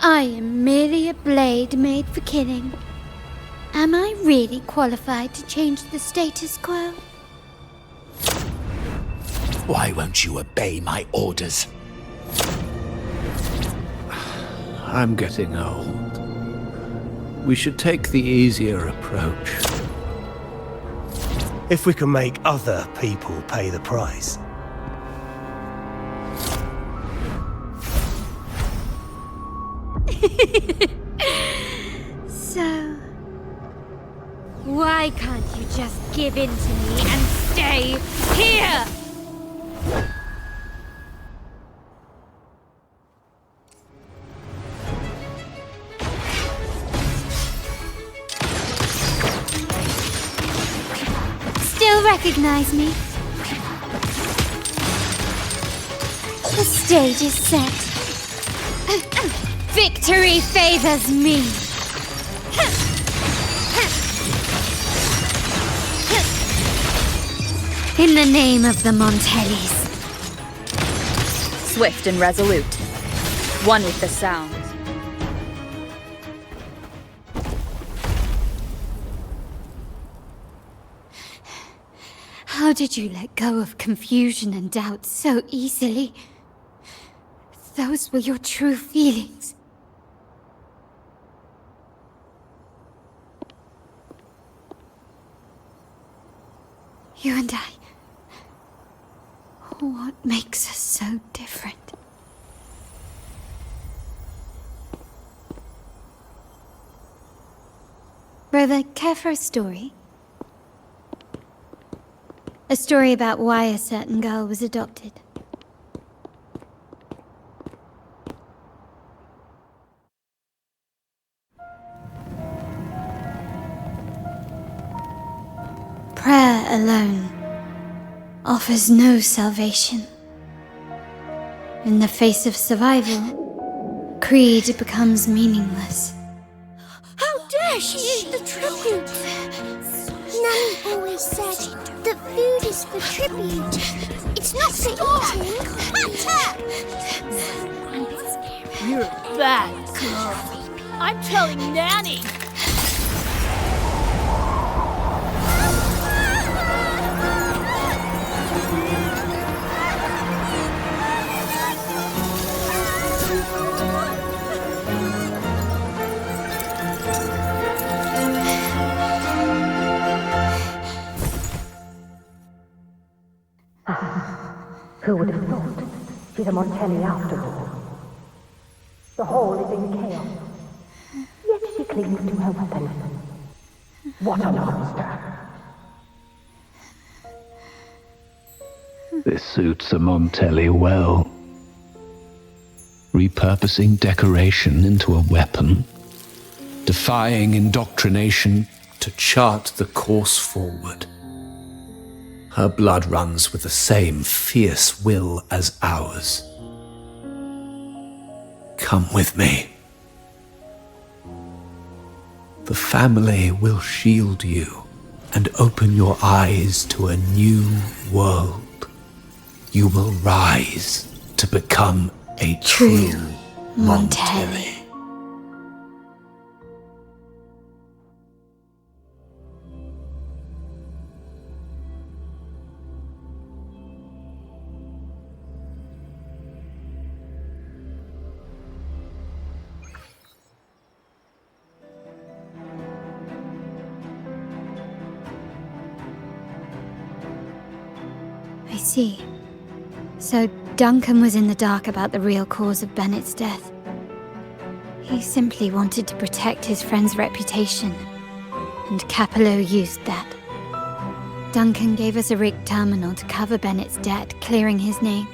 S4: I am merely a blade made for killing. Am I really qualified to change the status quo?
S15: Why won't you obey my orders?
S5: I'm getting old. We should take the easier approach.
S8: If we can make other people pay the price.
S4: So, why can't you just give in to me and stay here? Still recognize me? The stage is set. Victory favors me. In the name of the Montags.
S1: Swift and resolute. One with the sound.
S4: How did you let go of confusion and doubt so easily? Those were your true feelings. You and I. What makes us so different? Brother, care for a story? A story about why a certain girl was adopted. Prayer alone offers no salvation. In the face of survival, creed becomes meaningless.
S9: How dare she eat the tribute? Nanny always said that food is for tribute. It's not for eating.
S10: You're a bad girl. I'm telling Nanny.
S14: Who would have thought? She's a Montelli after all. The hall is in chaos. Yet she clings to her weapon. What a monster!
S5: This suits a Montelli well. Repurposing decoration into a weapon, defying indoctrination to chart the course forward. Her blood runs with the same fierce will as ours. Come with me. The family will shield you and open your eyes to a new world. You will rise to become a true Montelli.
S4: I see. So Duncan was in the dark about the real cause of Bennett's death. He simply wanted to protect his friend's reputation, and Capello used that. Duncan gave us a rigged terminal to cover Bennett's debt, clearing his name.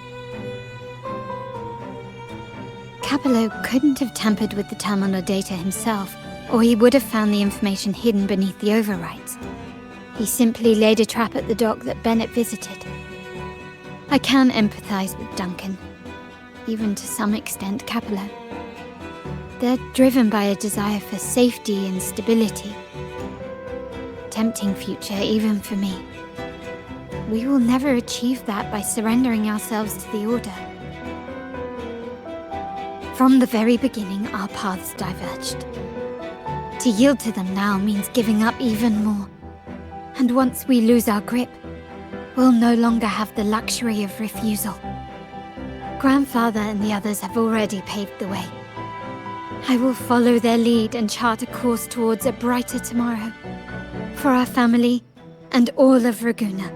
S4: Capello couldn't have tampered with the terminal data himself, or he would have found the information hidden beneath the overwrites. He simply laid a trap at the dock that Bennett visited. I can empathize with Duncan, even to some extent Capello. They're driven by a desire for safety and stability. Tempting future even for me. We will never achieve that by surrendering ourselves to the Order. From the very beginning, our paths diverged. To yield to them now means giving up even more. And once we lose our grip, we'll no longer have the luxury of refusal. Grandfather and the others have already paved the way. I will follow their lead and chart a course towards a brighter tomorrow. For our family and all of Raguna.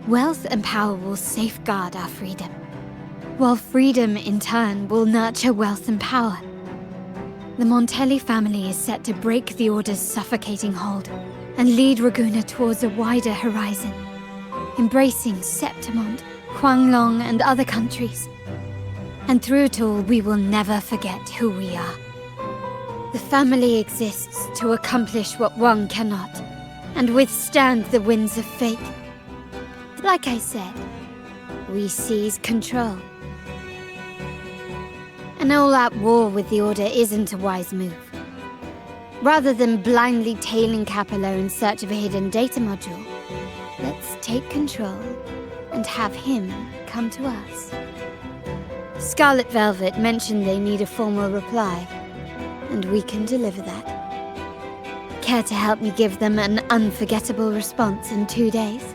S4: Wealth and power will safeguard our freedom, while freedom in turn will nurture wealth and power. The Montelli family is set to break the Order's suffocating hold and lead Raguna towards a wider horizon, embracing Septimont, Huanglong, and other countries. And through it all, we will never forget who we are. The family exists to accomplish what one cannot, and withstand the winds of fate. Like I said, we seize control. An all-out war with the Order isn't a wise move. Rather than blindly tailing Capello in search of a hidden data module, let's take control and have him come to us. Scarlet Velvet mentioned they need a formal reply, and we can deliver that. Care to help me give them an unforgettable response in 2 days?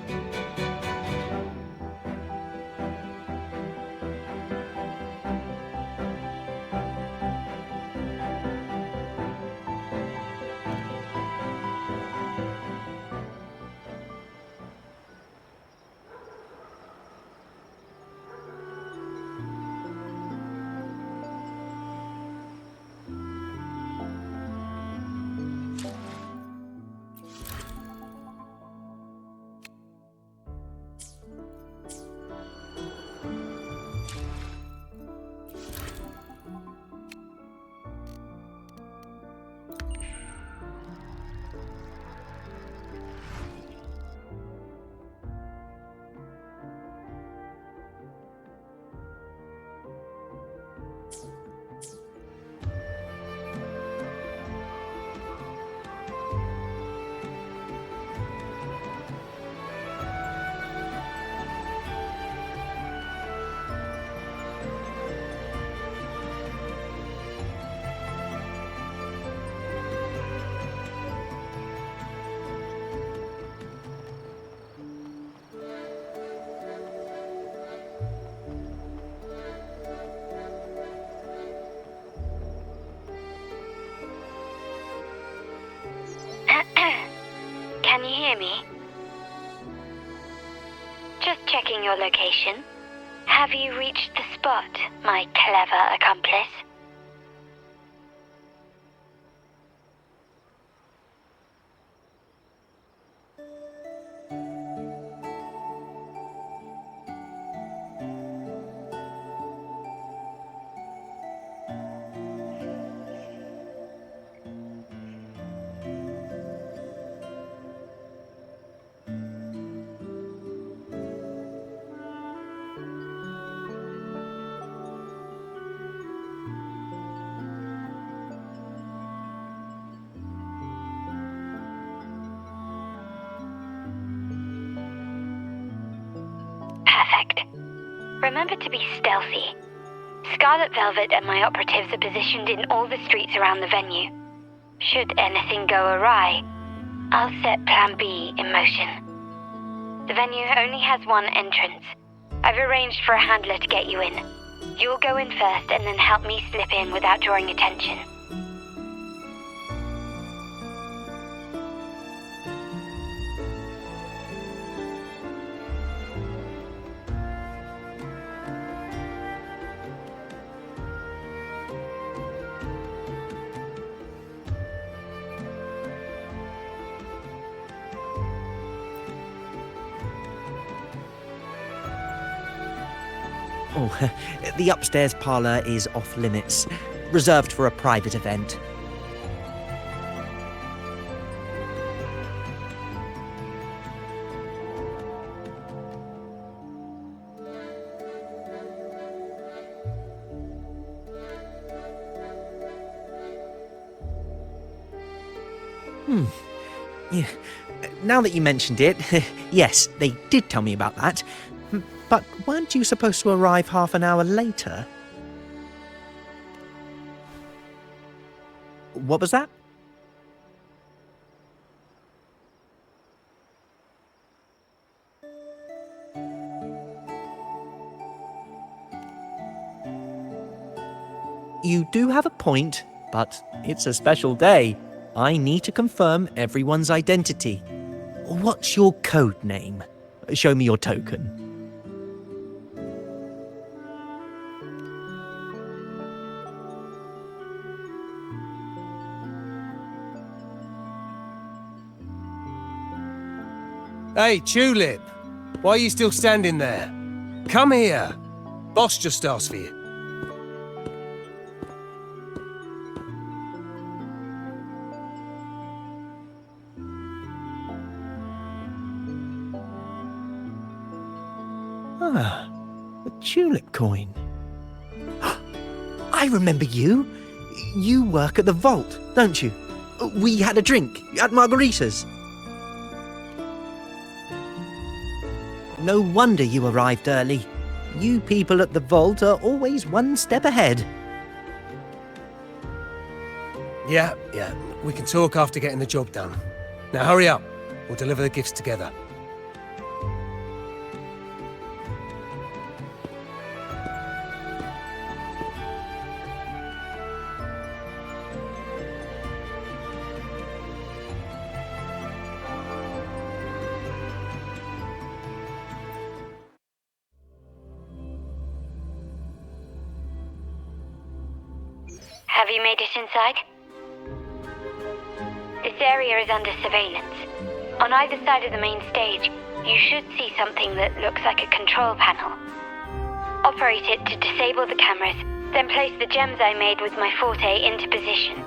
S11: Can you hear me? Just checking your location. Have you reached the spot, my clever accomplice? Perfect. Remember to be stealthy. Scarlet Velvet and my operatives are positioned in all the streets around the venue. Should anything go awry, I'll set Plan B in motion. The venue only has one entrance. I've arranged for a handler to get you in. You'll go in first and then help me slip in without drawing attention.
S22: Oh, the upstairs parlour is off limits, reserved for a private event. Yeah. Now that you mentioned it, yes, they did tell me about that. But weren't you supposed to arrive half an hour later? What was that? you do have a point, but it's a special day. I need to confirm everyone's identity. What's your code name? Show me your token.
S8: Hey, Tulip! Why are you still standing there? Come here! Boss just asked for you.
S22: Ah, a tulip coin. I remember you. You work at the vault, don't you? We had a drink at margaritas. No wonder you arrived early. You people at the vault are always one step ahead.
S8: Yeah, we can talk after getting the job done. Now hurry up. We'll deliver the gifts together.
S11: Have you made it inside? This area is under surveillance. On either side of the main stage, you should see something that looks like a control panel. Operate it to disable the cameras, then place the gems I made with my forte into position.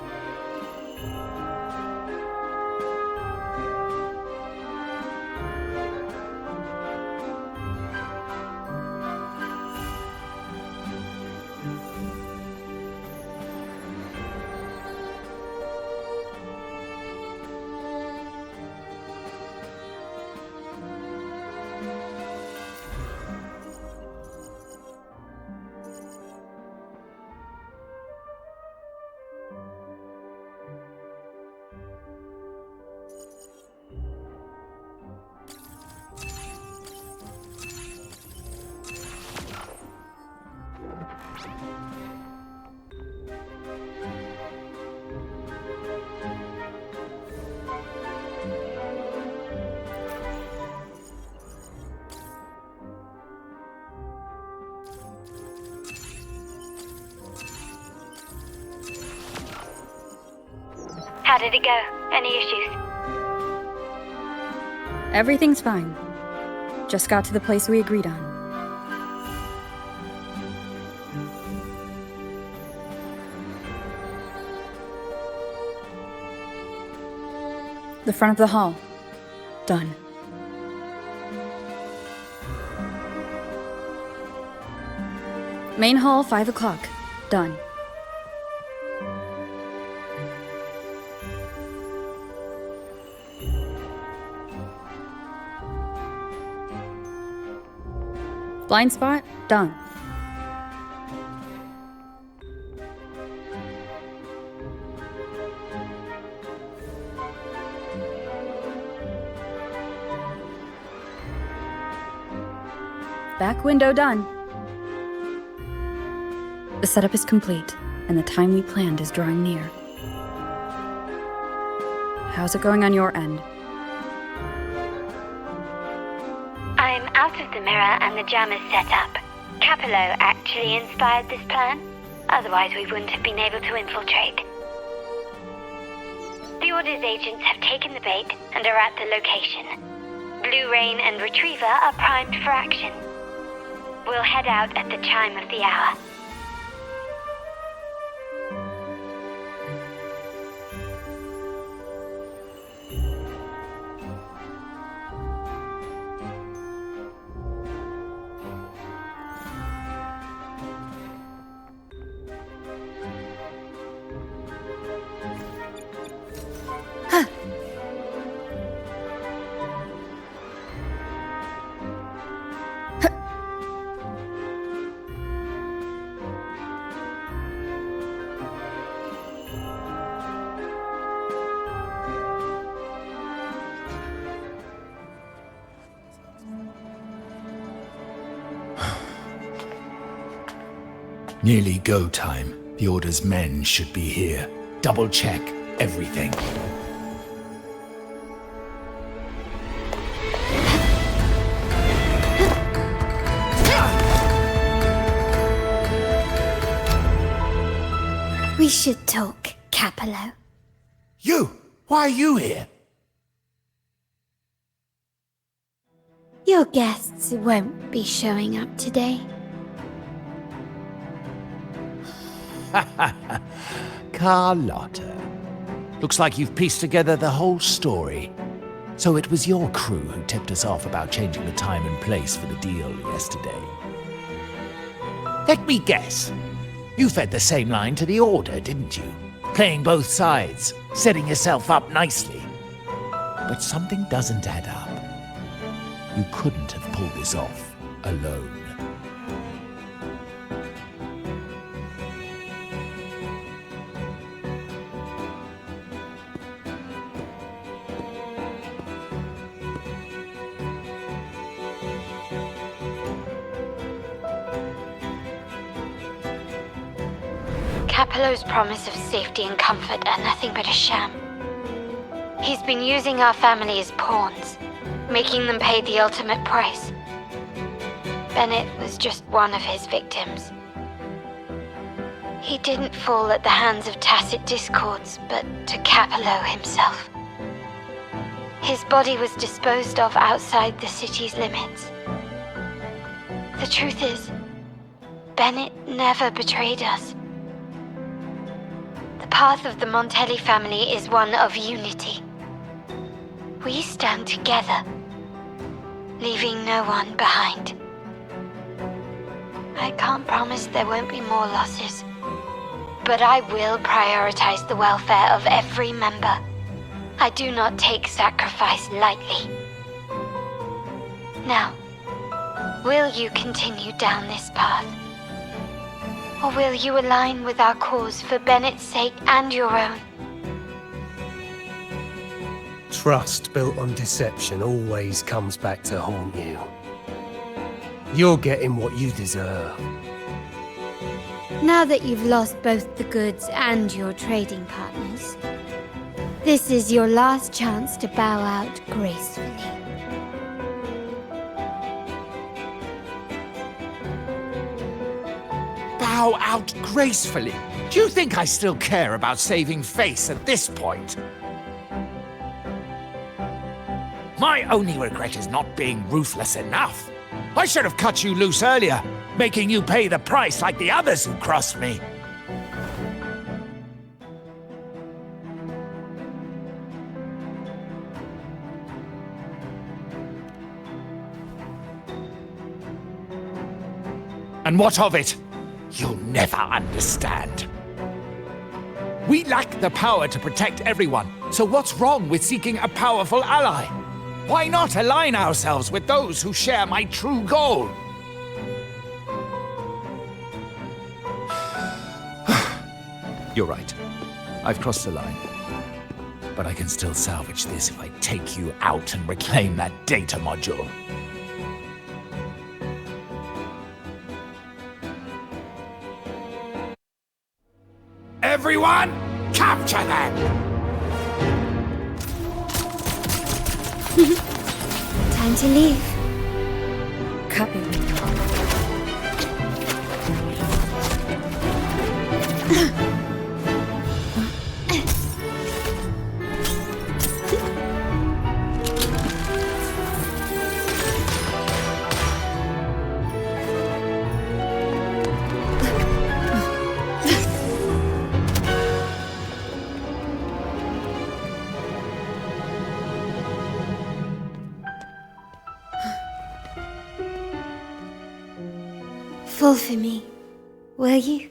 S11: How did it go? Any issues?
S1: Everything's fine. Just got to the place we agreed on. The front of the hall. Done. Main hall, 5 o'clock. Done. Blind spot, done. Back window done. The setup is complete, and the time we planned is drawing near. How's it going on your end?
S11: I'm out of the mirror and the jam is set up. Capello actually inspired this plan. Otherwise we wouldn't have been able to infiltrate. The Order's agents have taken the bait and are at the location. Blue Rain and Retriever are primed for action. We'll head out at the chime of the hour.
S2: Nearly go time. The Order's men should be here. Double check everything.
S4: We should talk, Capello.
S2: You! Why are you here?
S4: Your guests won't be showing up today.
S2: Carlotta. Looks like you've pieced together the whole story. So it was your crew who tipped us off about changing the time and place for the deal yesterday. Let me guess. You fed the same line to the Order, didn't you? Playing both sides, setting yourself up nicely. But something doesn't add up. You couldn't have pulled this off alone.
S11: Capello's promise of safety and comfort are nothing but a sham. He's been using our family as pawns, making them pay the ultimate price. Bennett was just one of his victims. He didn't fall at the hands of tacit discords, but to Capello himself. His body was disposed of outside the city's limits. The truth is, Bennett never betrayed us. The path of the Montelli family is one of unity. We stand together, leaving no one behind. I can't promise there won't be more losses, but I will prioritize the welfare of every member. I do not take sacrifice lightly. Now, will you continue down this path? Or will you align with our cause for Bennett's sake and your own?
S8: Trust built on deception always comes back to haunt you. You're getting what you deserve.
S4: Now that you've lost both the goods and your trading partners, this is your last chance to bow out gracefully.
S2: Bow out gracefully? Do you think I still care about saving face at this point? My only regret is not being ruthless enough. I should have cut you loose earlier, making you pay the price like the others who crossed me. And what of it? You'll never understand. We lack the power to protect everyone, so what's wrong with seeking a powerful ally? Why not align ourselves with those who share my true goal? You're right. I've crossed the line. But I can still salvage this if I take you out and reclaim that data module. Everyone, capture them!
S4: Time to leave.
S1: Copy.
S4: Fall for me, will you?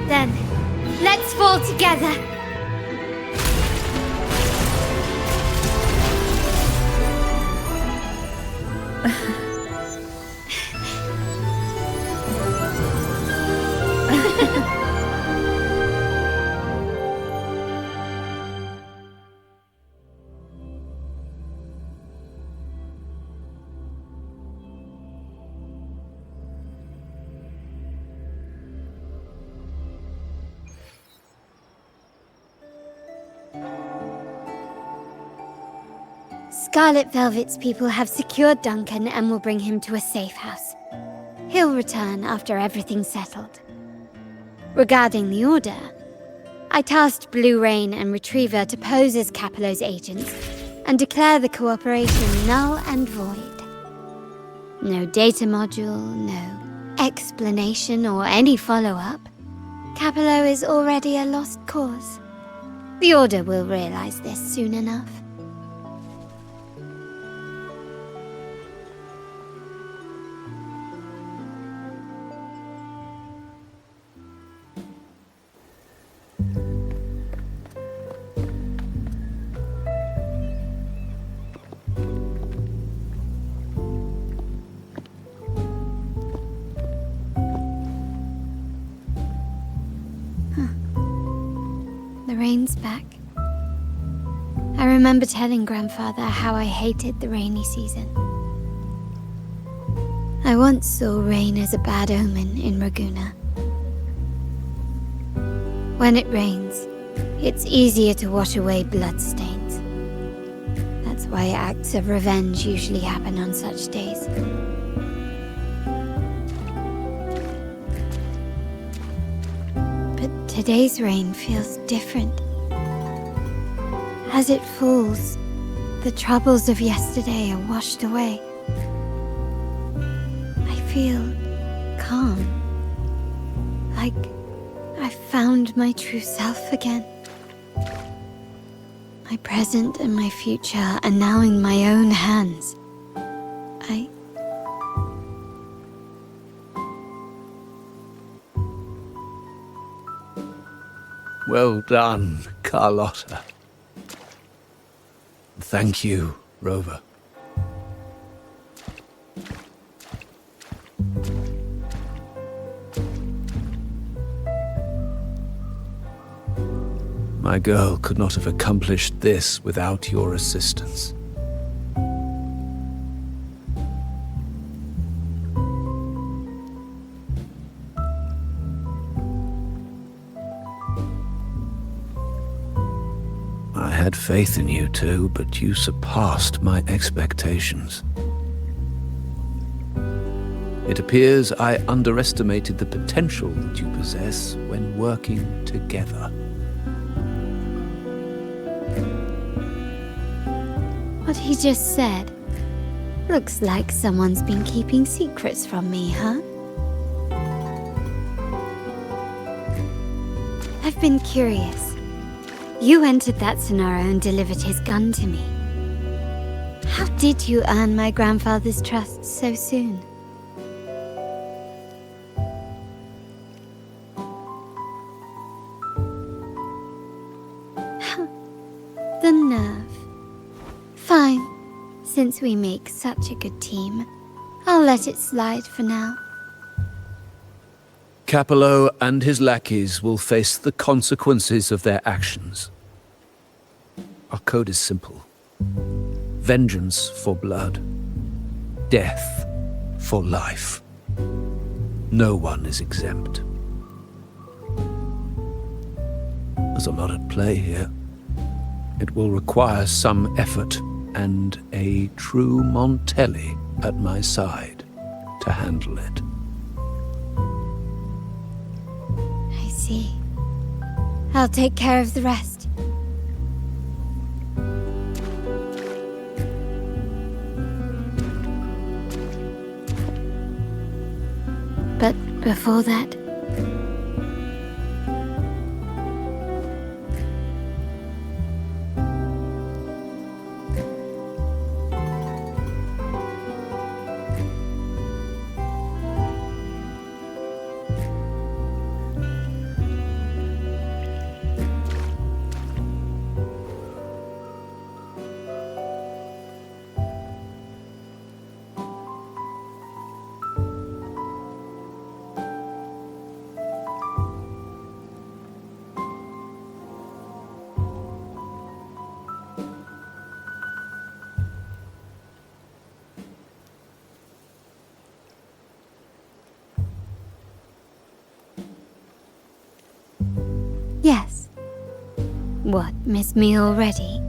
S4: Then, let's fall together! Scarlet Velvet's people have secured Duncan and will bring him to a safe house. He'll return after everything's settled. Regarding the Order, I tasked Blue Rain and Retriever to pose as Capello's agents and declare the cooperation null and void. No data module, no explanation or any follow-up. Capello is already a lost cause. The Order will realize this soon enough. The rain's back. I remember telling Grandfather how I hated the rainy season. I once saw rain as a bad omen in Raguna. When it rains, it's easier to wash away bloodstains. That's why acts of revenge usually happen on such days. But today's rain feels different. As it falls, the troubles of yesterday are washed away. I feel calm, like I found my true self again. My present and my future are now in my own hands.
S5: Well done, Carlotta. Thank you, Rover. My girl could not have accomplished this without your assistance. I had faith in you too, but you surpassed my expectations. It appears I underestimated the potential that you possess when working together.
S4: What he just said. Looks like someone's been keeping secrets from me, huh? I've been curious. You entered that scenario and delivered his gun to me. How did you earn my grandfather's trust so soon? The nerve. Fine. Since we make such a good team, I'll let it slide for now.
S5: Capello and his lackeys will face the consequences of their actions. Our code is simple. Vengeance for blood. Death for life. No one is exempt. There's a lot at play here. It will require some effort and a true Montelli at my side to handle it.
S4: I see. I'll take care of the rest. But before that... Yes. What, miss me already?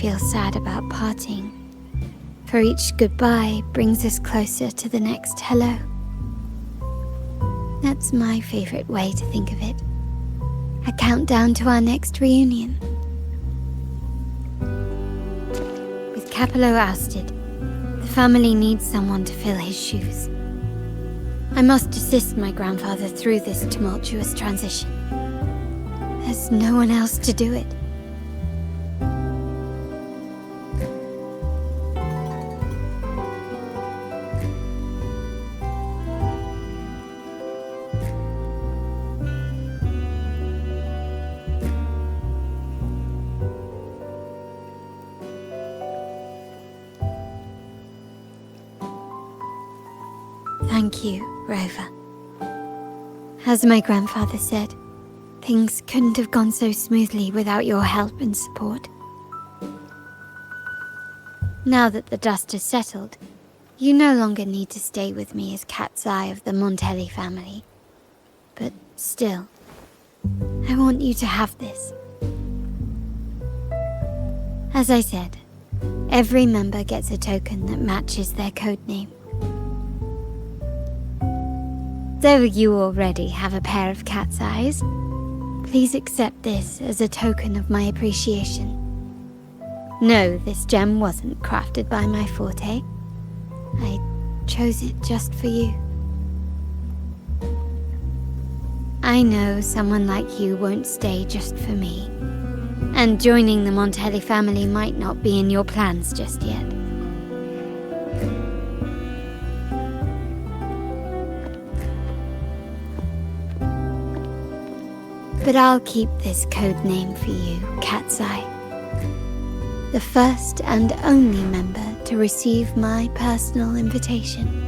S4: feel sad about parting, for each goodbye brings us closer to the next hello. That's my favorite way to think of it. A countdown to our next reunion. With Capello ousted, the family needs someone to fill his shoes. I must assist my grandfather through this tumultuous transition. There's no one else to do it. Thank you, Rover. As my grandfather said, things couldn't have gone so smoothly without your help and support. Now that the dust has settled, you no longer need to stay with me as Cat's Eye of the Montelli family. But still, I want you to have this. As I said, every member gets a token that matches their codename. Though you already have a pair of cat's eyes, please accept this as a token of my appreciation. No, this gem wasn't crafted by my forte. I chose it just for you. I know someone like you won't stay just for me, and joining the Montelli family might not be in your plans just yet. But I'll keep this code name for you, Cat's Eye. The first and only member to receive my personal invitation.